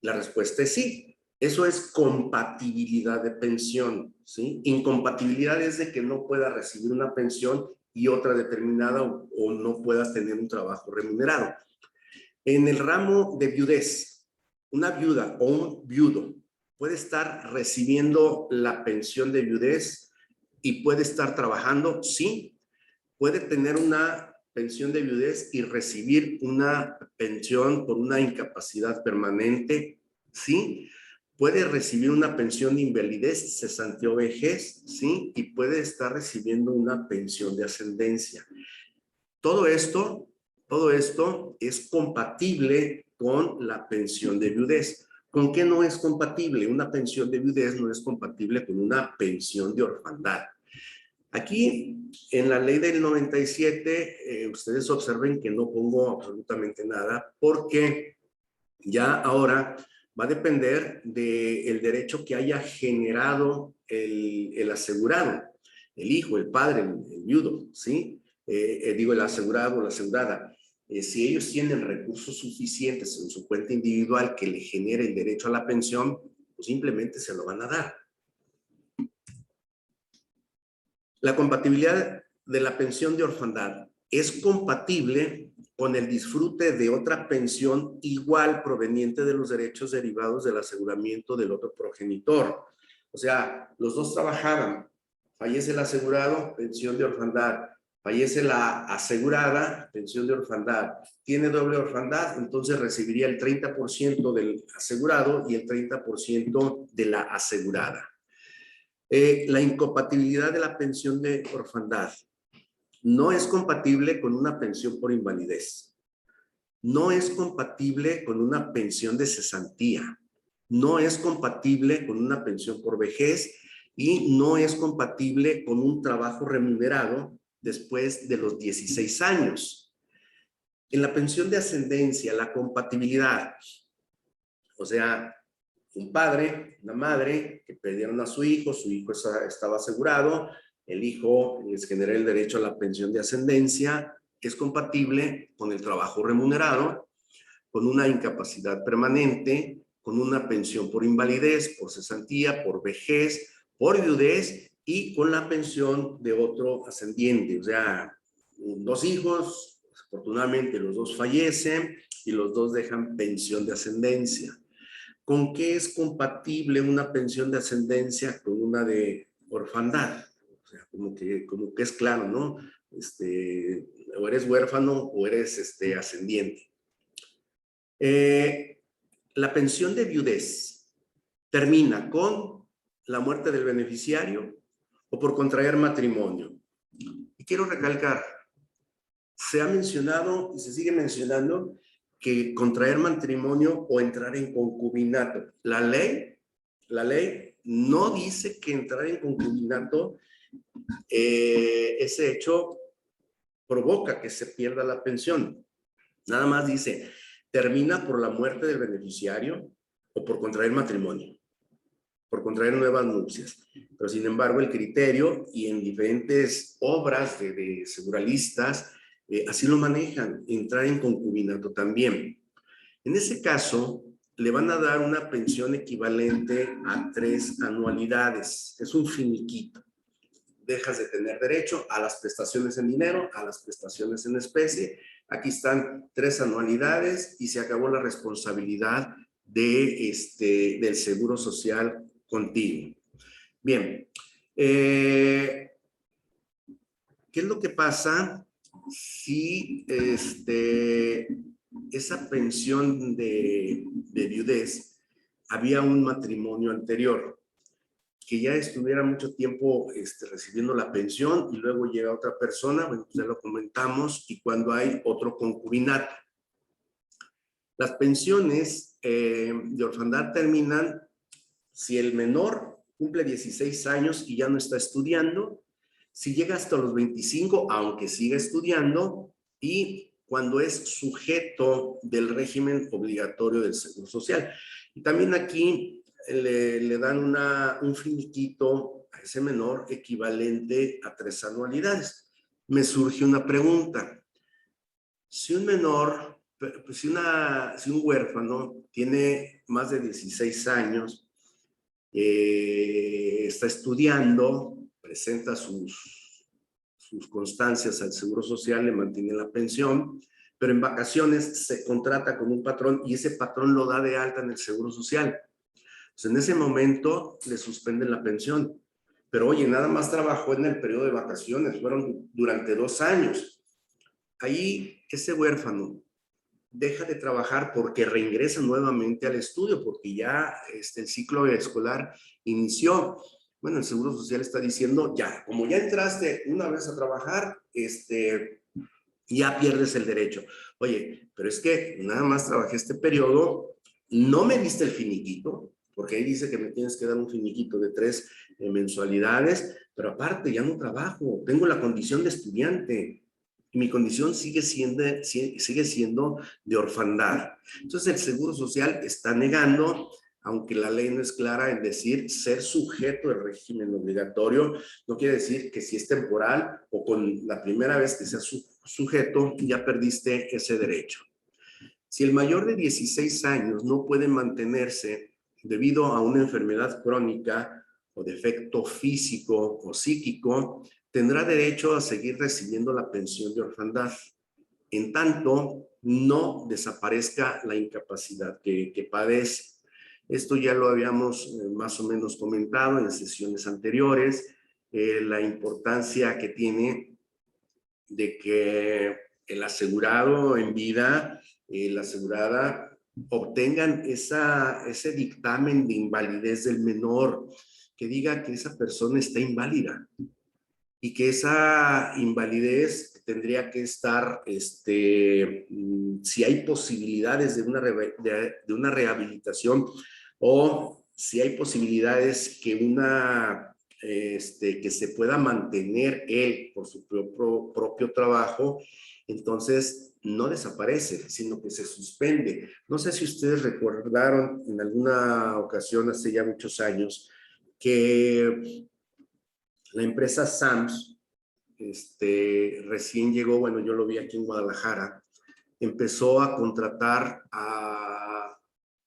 La respuesta es sí. Eso es compatibilidad de pensión, ¿sí? Incompatibilidad es de que no pueda recibir una pensión y otra determinada, o no pueda tener un trabajo remunerado. En el ramo de viudez, una viuda o un viudo puede estar recibiendo la pensión de viudez y puede estar trabajando, sí. Puede tener una pensión de viudez y recibir una pensión por una incapacidad permanente, sí. Puede recibir una pensión de invalidez, cesantía o vejez, sí, y puede estar recibiendo una pensión de ascendencia. Todo esto es compatible con la pensión de viudez. ¿Con qué no es compatible? Una pensión de viudez no es compatible con una pensión de orfandad. Aquí, en la ley del 97, ustedes observen que no pongo absolutamente nada, porque ya ahora va a depender del derecho que haya generado el asegurado, el hijo, el padre, el viudo, ¿sí? Digo, el asegurado o la asegurada. Si ellos tienen recursos suficientes en su cuenta individual que le genere el derecho a la pensión, pues simplemente se lo van a dar. La compatibilidad de la pensión de orfandad es compatible con el disfrute de otra pensión igual proveniente de los derechos derivados del aseguramiento del otro progenitor. O sea, los dos trabajaban, fallece el asegurado, pensión de orfandad, Fallece la asegurada, pensión de orfandad. Tiene doble orfandad, entonces recibiría el 30% del asegurado y el 30% de la asegurada. La incompatibilidad de la pensión de orfandad no es compatible con una pensión por invalidez. No es compatible con una pensión de cesantía. No es compatible con una pensión por vejez y no es compatible con un trabajo remunerado después de los 16 años. En la pensión de ascendencia, la compatibilidad, o sea, un padre, una madre que perdieron a su hijo estaba asegurado, el hijo les genera el derecho a la pensión de ascendencia, es compatible con el trabajo remunerado, con una incapacidad permanente, con una pensión por invalidez, por cesantía, por vejez, por viudez y con la pensión de otro ascendiente. O sea, dos hijos, afortunadamente los dos fallecen y los dos dejan pensión de ascendencia. ¿Con qué es compatible una pensión de ascendencia con una de orfandad? O sea, como que es claro, ¿no? O eres huérfano o eres ascendiente. La pensión de viudez termina con la muerte del beneficiario o por contraer matrimonio. Y quiero recalcar, se ha mencionado y se sigue mencionando que contraer matrimonio o entrar en concubinato. La ley no dice que entrar en concubinato, ese hecho provoca que se pierda la pensión. Nada más dice, termina por la muerte del beneficiario o por contraer matrimonio, por contraer nuevas nupcias. Pero sin embargo, el criterio y en diferentes obras de seguralistas, así lo manejan, entrar en concubinato también. En ese caso, le van a dar una pensión equivalente a 3 anualidades. Es un finiquito. Dejas de tener derecho a las prestaciones en dinero, a las prestaciones en especie. Aquí están 3 anualidades y se acabó la responsabilidad del Seguro Social contigo. Bien, ¿qué es lo que pasa si esa pensión de viudez había un matrimonio anterior? Que ya estuviera mucho tiempo recibiendo la pensión y luego llega otra persona, bueno, pues ya lo comentamos, y cuando hay otro concubinato. Las pensiones de orfandad terminan si el menor cumple 16 años y ya no está estudiando, si llega hasta los 25, aunque siga estudiando, y cuando es sujeto del régimen obligatorio del Seguro Social. Y también aquí le dan un finiquito a ese menor equivalente a 3 anualidades. Me surge una pregunta. Si un menor, si un huérfano tiene más de 16 años, está estudiando, presenta sus constancias al Seguro Social, le mantiene la pensión, pero en vacaciones se contrata con un patrón y ese patrón lo da de alta en el Seguro Social. Pues en ese momento le suspenden la pensión. Pero oye, nada más trabajó en el periodo de vacaciones, fueron durante 2 años. Ahí ese huérfano deja de trabajar porque reingresa nuevamente al estudio, porque ya el ciclo escolar inició. Bueno, el Seguro Social está diciendo, ya, como ya entraste una vez a trabajar, ya pierdes el derecho. Oye, pero es que nada más trabajé este periodo, no me diste el finiquito, porque ahí dice que me tienes que dar un finiquito de 3 mensualidades, pero aparte ya no trabajo, tengo la condición de estudiante. Y mi condición sigue siendo de orfandad. Entonces el Seguro Social está negando, aunque la ley no es clara en decir ser sujeto del régimen obligatorio, no quiere decir que si es temporal o con la primera vez que seas sujeto ya perdiste ese derecho. Si el mayor de 16 años no puede mantenerse debido a una enfermedad crónica o defecto físico o psíquico, tendrá derecho a seguir recibiendo la pensión de orfandad, en tanto no desaparezca la incapacidad que padece. Esto ya lo habíamos más o menos comentado en sesiones anteriores, la importancia que tiene de que el asegurado en vida, la asegurada, obtengan ese dictamen de invalidez del menor, que diga que esa persona está inválida y que esa invalidez tendría que estar, si hay posibilidades de una rehabilitación o si hay posibilidades que se pueda mantener él por su propio trabajo, entonces no desaparece, sino que se suspende. No sé si ustedes recordaron en alguna ocasión, hace ya muchos años, que la empresa Sams, recién llegó, bueno, yo lo vi aquí en Guadalajara, empezó a contratar a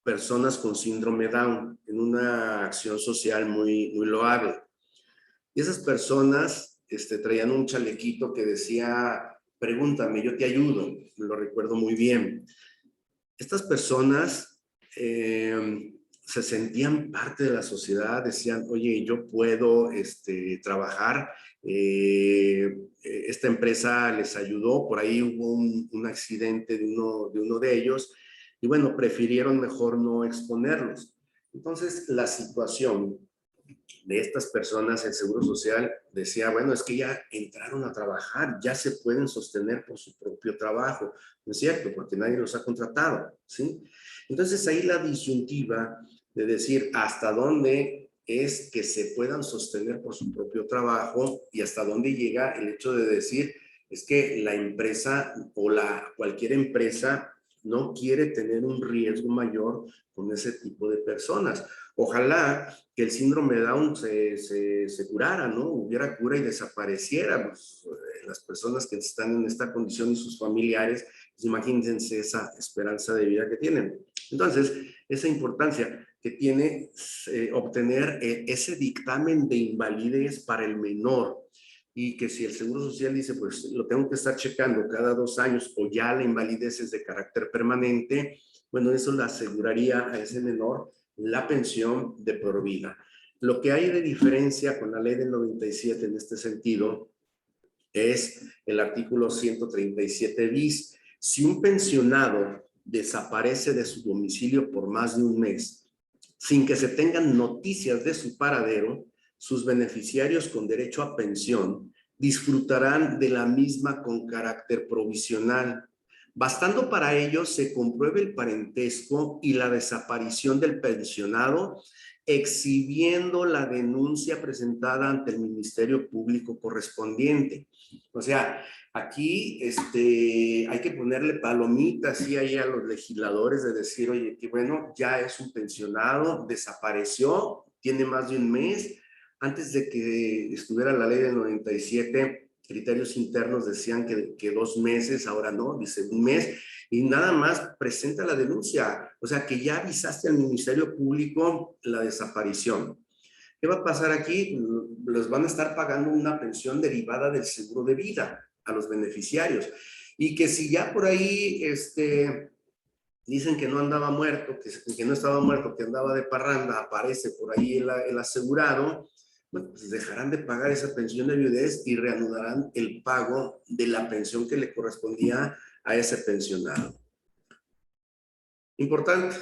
personas con síndrome Down en una acción social muy, muy loable. Y esas personas traían un chalequito que decía, pregúntame, yo te ayudo, lo recuerdo muy bien. Estas personas se sentían parte de la sociedad, decían, oye, yo puedo trabajar, esta empresa les ayudó, por ahí hubo un accidente de uno de ellos, y bueno, prefirieron mejor no exponerlos. Entonces, la situación de estas personas, el Seguro Social decía, bueno, es que ya entraron a trabajar, ya se pueden sostener por su propio trabajo. No es cierto, porque nadie los ha contratado, ¿sí? Entonces ahí la disyuntiva de decir hasta dónde es que se puedan sostener por su propio trabajo y hasta dónde llega el hecho de decir es que la empresa o cualquier empresa no quiere tener un riesgo mayor con ese tipo de personas. Ojalá que el síndrome de Down se curara, ¿no? Hubiera cura y desapareciera. Pues, las personas que están en esta condición y sus familiares, pues imagínense esa esperanza de vida que tienen. Entonces, esa importancia que tiene obtener ese dictamen de invalidez para el menor, y que si el Seguro Social dice, pues lo tengo que estar checando cada 2 años o ya la invalidez es de carácter permanente, bueno, eso le aseguraría a ese menor la pensión de por vida. Lo que hay de diferencia con la ley del 97 en este sentido es el artículo 137 bis. Si un pensionado desaparece de su domicilio por más de un mes, sin que se tengan noticias de su paradero, sus beneficiarios con derecho a pensión disfrutarán de la misma con carácter provisional, bastando para ello se compruebe el parentesco y la desaparición del pensionado, exhibiendo la denuncia presentada ante el Ministerio Público correspondiente. O sea, aquí hay que ponerle palomitas sí, ahí a los legisladores de decir, oye, que bueno, ya es un pensionado, desapareció, tiene más de un mes. Antes de que estuviera la ley del 97, criterios internos decían que 2 meses, ahora no, dice un mes, y nada más presenta la denuncia. O sea, que ya avisaste al Ministerio Público la desaparición. ¿Qué va a pasar aquí? Les van a estar pagando una pensión derivada del seguro de vida a los beneficiarios. Y que si ya por ahí dicen que no andaba muerto, que no estaba muerto, que andaba de parranda, aparece por ahí el asegurado, bueno, pues dejarán de pagar esa pensión de viudez y reanudarán el pago de la pensión que le correspondía a ese pensionado. Importante,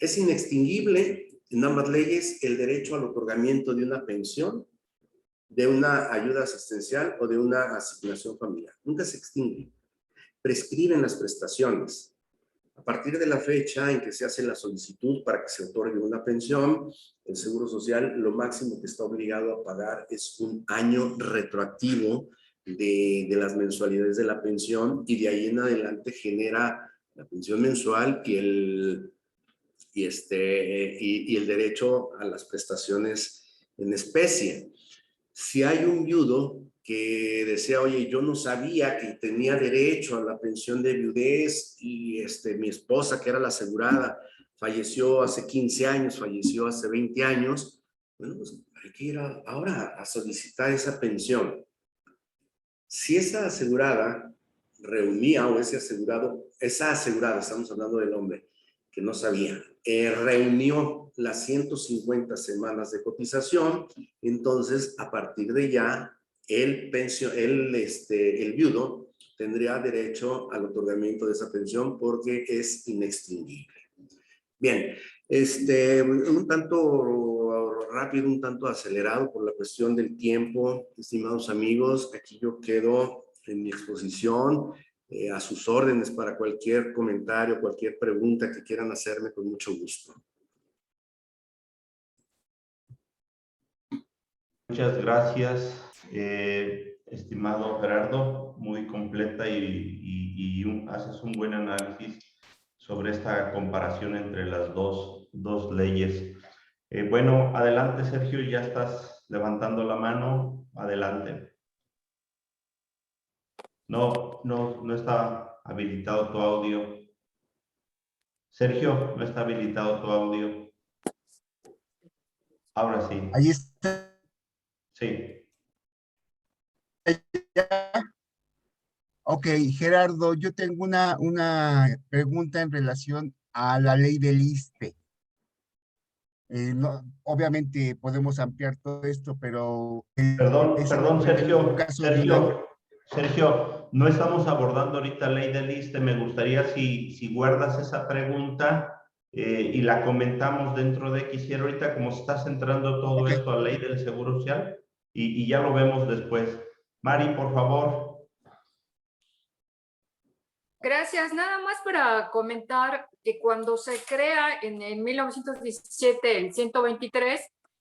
es inextinguible en ambas leyes el derecho al otorgamiento de una pensión, de una ayuda asistencial o de una asignación familiar. Nunca se extingue. Prescriben las prestaciones. A partir de la fecha en que se hace la solicitud para que se otorgue una pensión, el Seguro Social lo máximo que está obligado a pagar es 1 año retroactivo de las mensualidades de la pensión y de ahí en adelante genera la pensión mensual y el derecho a las prestaciones en especie. Si hay un viudo que desea, oye, yo no sabía que tenía derecho a la pensión de viudez y mi esposa, que era la asegurada, falleció hace 15 años, falleció hace 20 años, bueno, pues hay que ir ahora a solicitar esa pensión. Si esa asegurada reunía o esa asegurada, estamos hablando del hombre, que no sabía, reunió las 150 semanas de cotización, entonces a partir de ya el viudo tendría derecho al otorgamiento de esa pensión porque es inextinguible. Bien, un tanto rápido, un tanto acelerado por la cuestión del tiempo, estimados amigos. Aquí yo quedo en mi exposición a sus órdenes para cualquier comentario, cualquier pregunta que quieran hacerme, con mucho gusto. Muchas gracias, estimado Gerardo, muy completa haces un buen análisis sobre esta comparación entre las dos leyes. Bueno, adelante, Sergio, ya estás levantando la mano, adelante. No está habilitado tu audio. Sergio, no está habilitado tu audio. Ahora sí. Ahí está. Sí. Ok, Gerardo, yo tengo una pregunta en relación a la ley del ISSSTE. Obviamente podemos ampliar todo esto, pero Perdón, en el Sergio, caso de una... Sergio, no estamos abordando ahorita ley del ISSSTE. Me gustaría si guardas esa pregunta y la comentamos dentro de quisiera ahorita, como estás entrando todo Okay. esto a ley del Seguro Social y ya lo vemos después. Mari, por favor. Gracias. Nada más para comentar que cuando se crea en 1917 el 123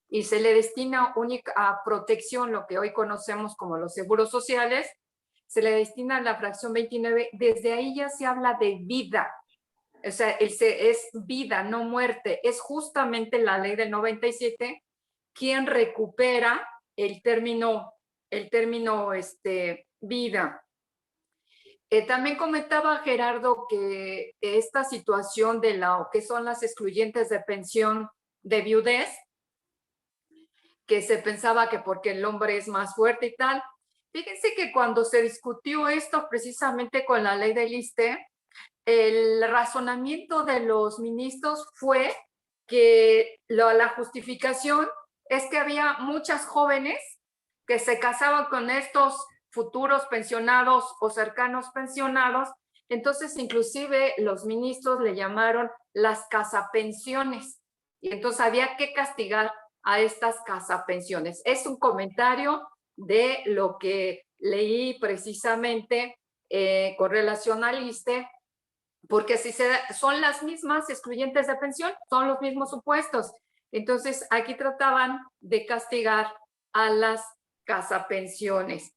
y se le destina única a protección, lo que hoy conocemos como los seguros sociales, se le destina la fracción 29, desde ahí ya se habla de vida. O sea, es vida, no muerte. Es justamente la ley del 97 quien recupera el término vida. También comentaba Gerardo que esta situación de lo que son las excluyentes de pensión de viudez, que se pensaba que porque el hombre es más fuerte y tal. Fíjense que cuando se discutió esto precisamente con la ley del ISSSTE, el razonamiento de los ministros fue que la justificación es que había muchas jóvenes que se casaban con estos futuros pensionados o cercanos pensionados, entonces inclusive los ministros le llamaron las casapensiones, y entonces había que castigar a estas casapensiones. Es un comentario de lo que leí precisamente con relación al ISSSTE, porque si son las mismas excluyentes de pensión, son los mismos supuestos. Entonces, aquí trataban de castigar a las casapensiones.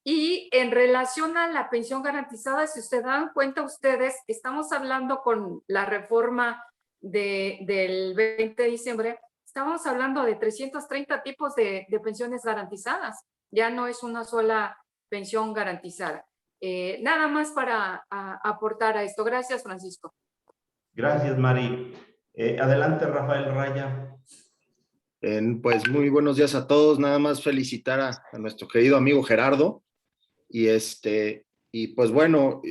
Y en relación a la pensión garantizada, si ustedes dan cuenta ustedes, estamos hablando con la reforma del 20 de diciembre, estamos hablando de 330 tipos de pensiones garantizadas. Ya no es una sola pensión garantizada. Nada más para aportar a esto. Gracias, Francisco. Gracias, Mari. Adelante, Rafael Raya. Pues muy buenos días a todos. Nada más felicitar a nuestro querido amigo Gerardo. Y pues bueno,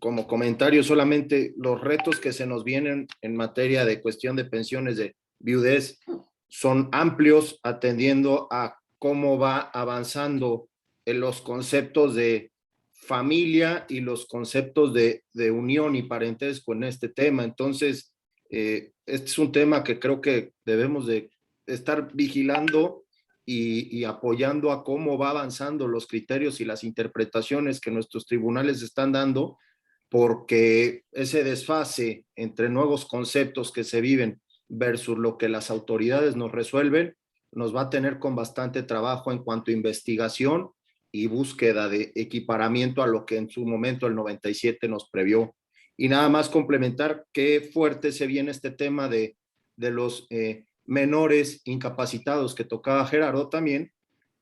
como comentario solamente, los retos que se nos vienen en materia de cuestión de pensiones de viudez son amplios, atendiendo a cómo va avanzando en los conceptos de familia y los conceptos de unión y parentesco en este tema. Entonces, este es un tema que creo que debemos de estar vigilando y apoyando a cómo va avanzando los criterios y las interpretaciones que nuestros tribunales están dando, porque ese desfase entre nuevos conceptos que se viven versus lo que las autoridades nos resuelven, nos va a tener con bastante trabajo en cuanto a investigación y búsqueda de equiparamiento a lo que en su momento el 97 nos previó. Y nada más complementar qué fuerte se viene este tema de los menores incapacitados que tocaba Gerardo también,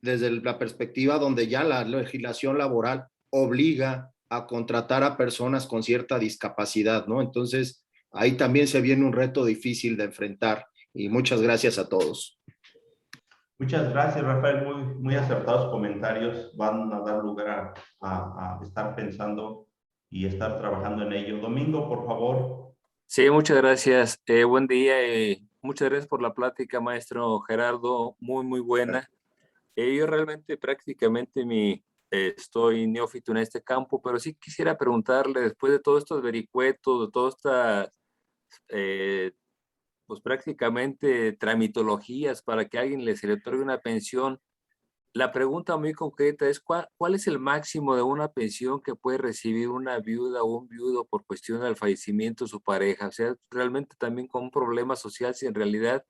desde la perspectiva donde ya la legislación laboral obliga a contratar a personas con cierta discapacidad, ¿no? Entonces, ahí también se viene un reto difícil de enfrentar. Y muchas gracias a todos. Muchas gracias, Rafael. Muy acertados comentarios. Van a dar lugar a estar pensando y estar trabajando en ello. Domingo, por favor. Sí, muchas gracias. Buen día. Muchas gracias por la plática, maestro Gerardo. Muy buena. Yo realmente prácticamente estoy neófito en este campo, pero sí quisiera preguntarle, después de todos estos vericuetos, de todas estas, pues prácticamente tramitologías para que alguien se le otorgue una pensión, la pregunta muy concreta es, ¿cuál es el máximo de una pensión que puede recibir una viuda o un viudo por cuestión del fallecimiento de su pareja? O sea, realmente también con un problema social, si en realidad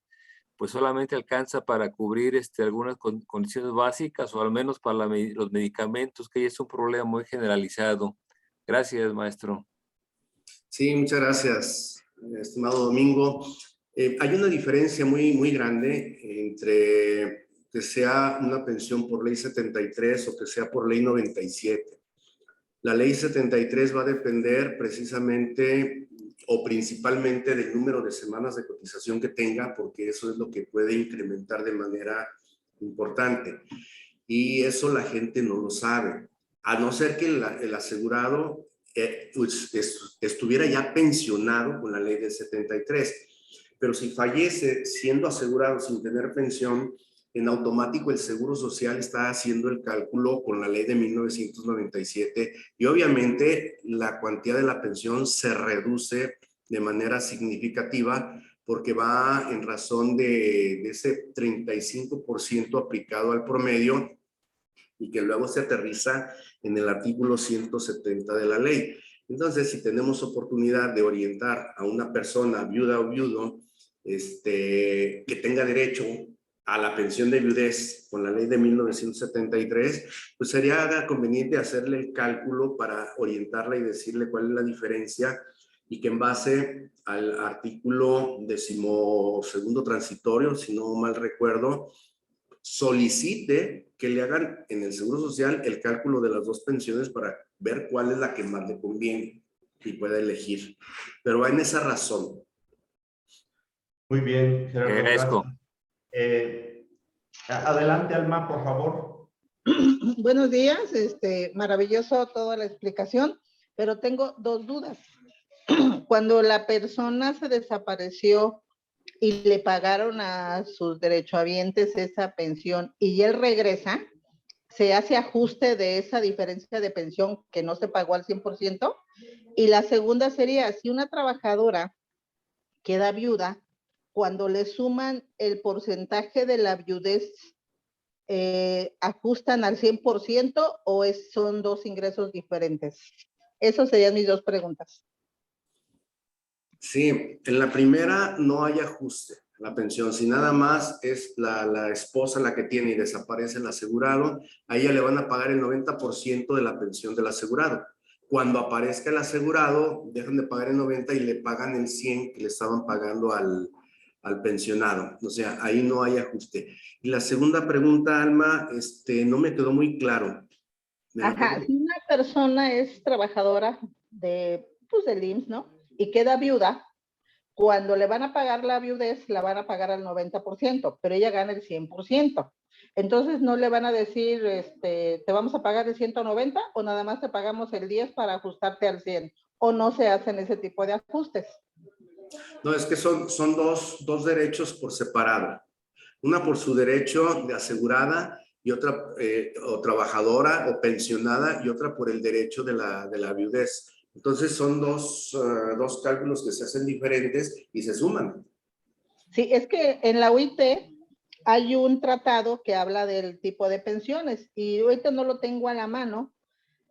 pues solamente alcanza para cubrir algunas condiciones básicas o al menos para los medicamentos, que ya es un problema muy generalizado. Gracias, maestro. Sí, muchas gracias, estimado Domingo. Hay una diferencia muy grande entre que sea una pensión por ley 73 o que sea por ley 97. La ley 73 va a depender precisamente o principalmente del número de semanas de cotización que tenga, porque eso es lo que puede incrementar de manera importante. Y eso la gente no lo sabe. A no ser que el asegurado estuviera ya pensionado con la ley del 73. Pero si fallece siendo asegurado sin tener pensión, en automático el Seguro Social está haciendo el cálculo con la ley de 1997 y obviamente la cuantía de la pensión se reduce de manera significativa porque va en razón de ese 35% aplicado al promedio y que luego se aterriza en el artículo 170 de la ley. Entonces, si tenemos oportunidad de orientar a una persona, viuda o viudo, que tenga derecho a la pensión de viudez con la ley de 1973, pues sería conveniente hacerle el cálculo para orientarla y decirle cuál es la diferencia y que en base al artículo 12º transitorio, si no mal recuerdo, solicite que le hagan en el Seguro Social el cálculo de las dos pensiones para ver cuál es la que más le conviene y pueda elegir. Pero va en esa razón. Muy bien, Gerardo, Agradezco. gracias. Adelante, Alma, por favor. Buenos días, maravilloso toda la explicación, pero tengo dos dudas. Cuando la persona se desapareció y le pagaron a sus derechohabientes esa pensión y él regresa, ¿se hace ajuste de esa diferencia de pensión que no se pagó al 100%? Y la segunda sería, si una trabajadora queda viuda, cuando le suman el porcentaje de la viudez, ¿ajustan al 100% o son dos ingresos diferentes? Esas serían mis dos preguntas. Sí, en la primera no hay ajuste a la pensión. Si nada más es la esposa la que tiene y desaparece el asegurado, a ella le van a pagar el 90% de la pensión del asegurado. Cuando aparezca el asegurado, dejan de pagar el 90 y le pagan el 100 que le estaban pagando al pensionado. O sea, ahí no hay ajuste. Y la segunda pregunta, Alma, no me quedó muy claro. Ajá, si una persona es trabajadora del IMSS, ¿no? Y queda viuda, cuando le van a pagar la viudez, la van a pagar al 90%, pero ella gana el 100%. Entonces, no le van a decir, te vamos a pagar el 190 o nada más te pagamos el 10 para ajustarte al 100, o no se hacen ese tipo de ajustes. No, es que son dos derechos por separado. Una por su derecho de asegurada y otra o trabajadora o pensionada y otra por el derecho de la viudez. Entonces son dos cálculos que se hacen diferentes y se suman. Sí, es que en la OIT hay un tratado que habla del tipo de pensiones y ahorita no lo tengo a la mano,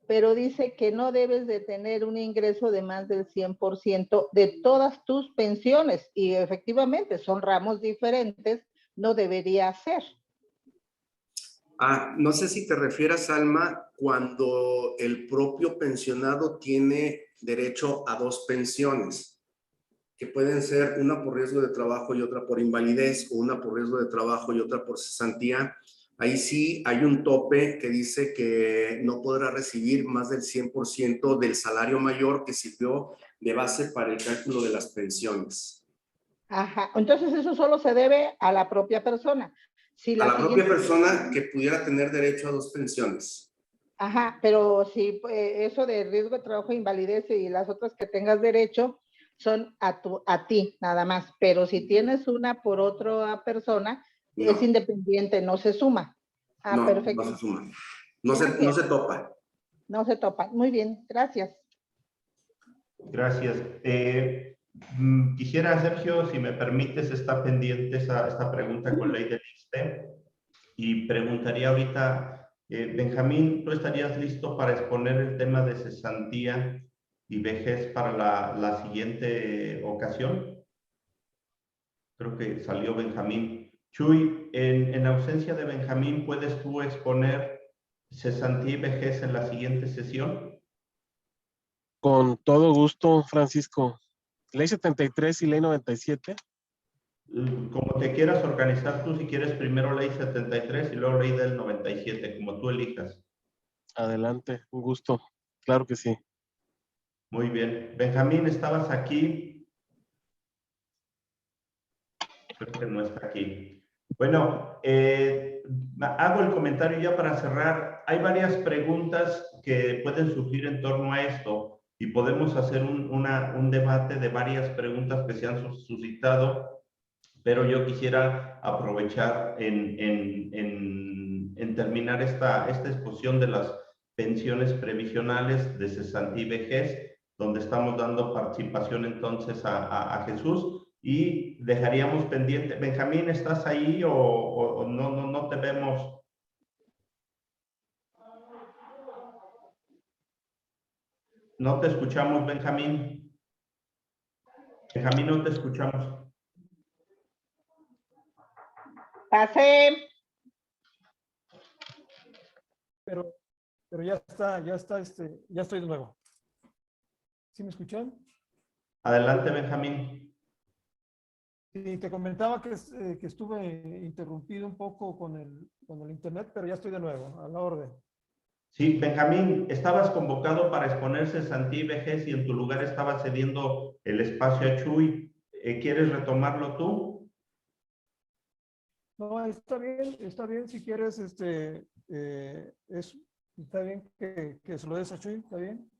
pero dice que no debes de tener un ingreso de más del 100% de todas tus pensiones y efectivamente son ramos diferentes, no debería ser. No sé si te refieres, Alma, cuando el propio pensionado tiene derecho a dos pensiones, que pueden ser una por riesgo de trabajo y otra por invalidez, o una por riesgo de trabajo y otra por cesantía. Ahí sí hay un tope que dice que no podrá recibir más del 100% del salario mayor que sirvió de base para el cálculo de las pensiones. Ajá, entonces eso solo se debe a la propia persona. Si a la siguiente... propia persona que pudiera tener derecho a dos pensiones. Ajá, pero si eso de riesgo de trabajo, invalidez y las otras que tengas derecho son a ti nada más, pero si tienes una por otra persona, no. Es independiente, no se suma. Ah, No, perfecto. no se suma. No se topa. No se topa. Muy bien, gracias. Gracias. Quisiera, Sergio, si me permites, está pendiente esta pregunta con ley del ISSSTE y preguntaría ahorita, Benjamín, ¿tú estarías listo para exponer el tema de cesantía y vejez para la siguiente ocasión? Creo que salió Benjamín. Chuy, en ausencia de Benjamín, ¿puedes tú exponer cesantía y vejez en la siguiente sesión? Con todo gusto, Francisco. Ley 73 y ley 97. Como te quieras organizar tú, si quieres primero ley 73 y luego ley del 97, como tú elijas. Adelante, un gusto. Claro que sí. Muy bien. Benjamín, ¿estabas aquí? Creo que no está aquí. Bueno, hago el comentario ya para cerrar. Hay varias preguntas que pueden surgir en torno a esto y podemos hacer un debate de varias preguntas que se han suscitado, pero yo quisiera aprovechar en terminar esta exposición de las pensiones previsionales de cesantía y vejez, donde estamos dando participación entonces a Jesús. Y dejaríamos pendiente. Benjamín, ¿estás ahí o no te vemos? No te escuchamos, Benjamín. Benjamín, no te escuchamos. Pase. Pero ya está, ya estoy de nuevo. ¿Sí me escuchan? Adelante, Benjamín. Sí, te comentaba que estuve interrumpido un poco con el internet, pero ya estoy de nuevo, a la orden. Sí, Benjamín, estabas convocado para exponer cesantía y vejez y en tu lugar estaba cediendo el espacio a Chuy. ¿Quieres retomarlo tú? No, está bien, si quieres, está bien que se lo des a Chuy, está bien.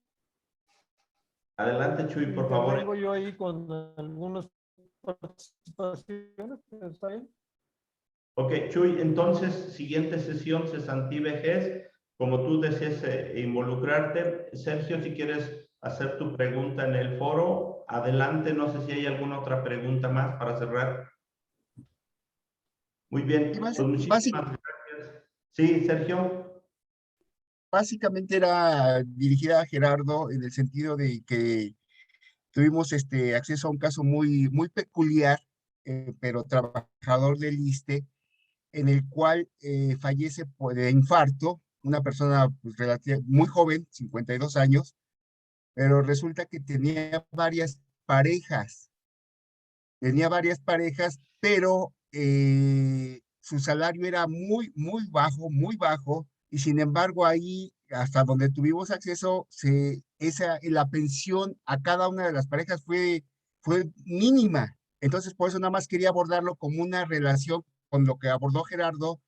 Adelante, Chuy, por favor. Vengo yo ahí con algunas participaciones, está bien. Ok, Chuy, entonces, siguiente sesión, cesantía y vejez. Como tú desees involucrarte, Sergio, si quieres hacer tu pregunta en el foro, adelante. No sé si hay alguna otra pregunta más para cerrar. Muy bien, pues muchísimas gracias. Sí, Sergio. Básicamente era dirigida a Gerardo en el sentido de que tuvimos acceso a un caso muy, muy peculiar, pero trabajador del ISSSTE, en el cual fallece de infarto, una persona pues, muy joven, 52 años, pero resulta que tenía varias parejas, pero su salario era muy, muy bajo, y sin embargo ahí, hasta donde tuvimos acceso, la pensión a cada una de las parejas fue mínima. Entonces, por eso nada más quería abordarlo como una relación con lo que abordó Gerardo,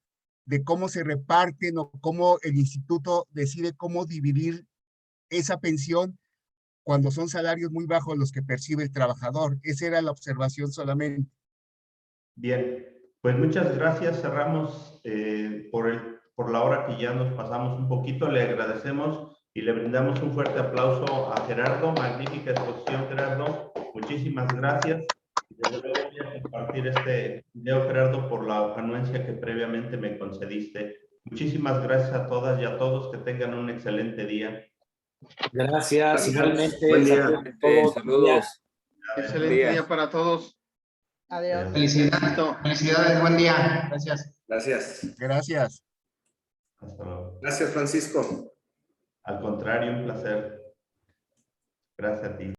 de cómo se reparten o cómo el instituto decide cómo dividir esa pensión cuando son salarios muy bajos los que percibe el trabajador. Esa era la observación solamente. Bien, pues muchas gracias. Cerramos por la hora que ya nos pasamos un poquito. Le agradecemos y le brindamos un fuerte aplauso a Gerardo. Magnífica exposición, Gerardo. Muchísimas gracias. Y desde luego voy a compartir este video, Gerardo, por la anuencia que previamente me concediste. Muchísimas gracias a todas y a todos. Que tengan un excelente día. Gracias, igualmente. Buen día. Saludos. Excelente día para todos. Adiós. Felicidades, buen día. Gracias. Gracias. Gracias. Hasta luego. Gracias, Francisco. Al contrario, un placer. Gracias a ti.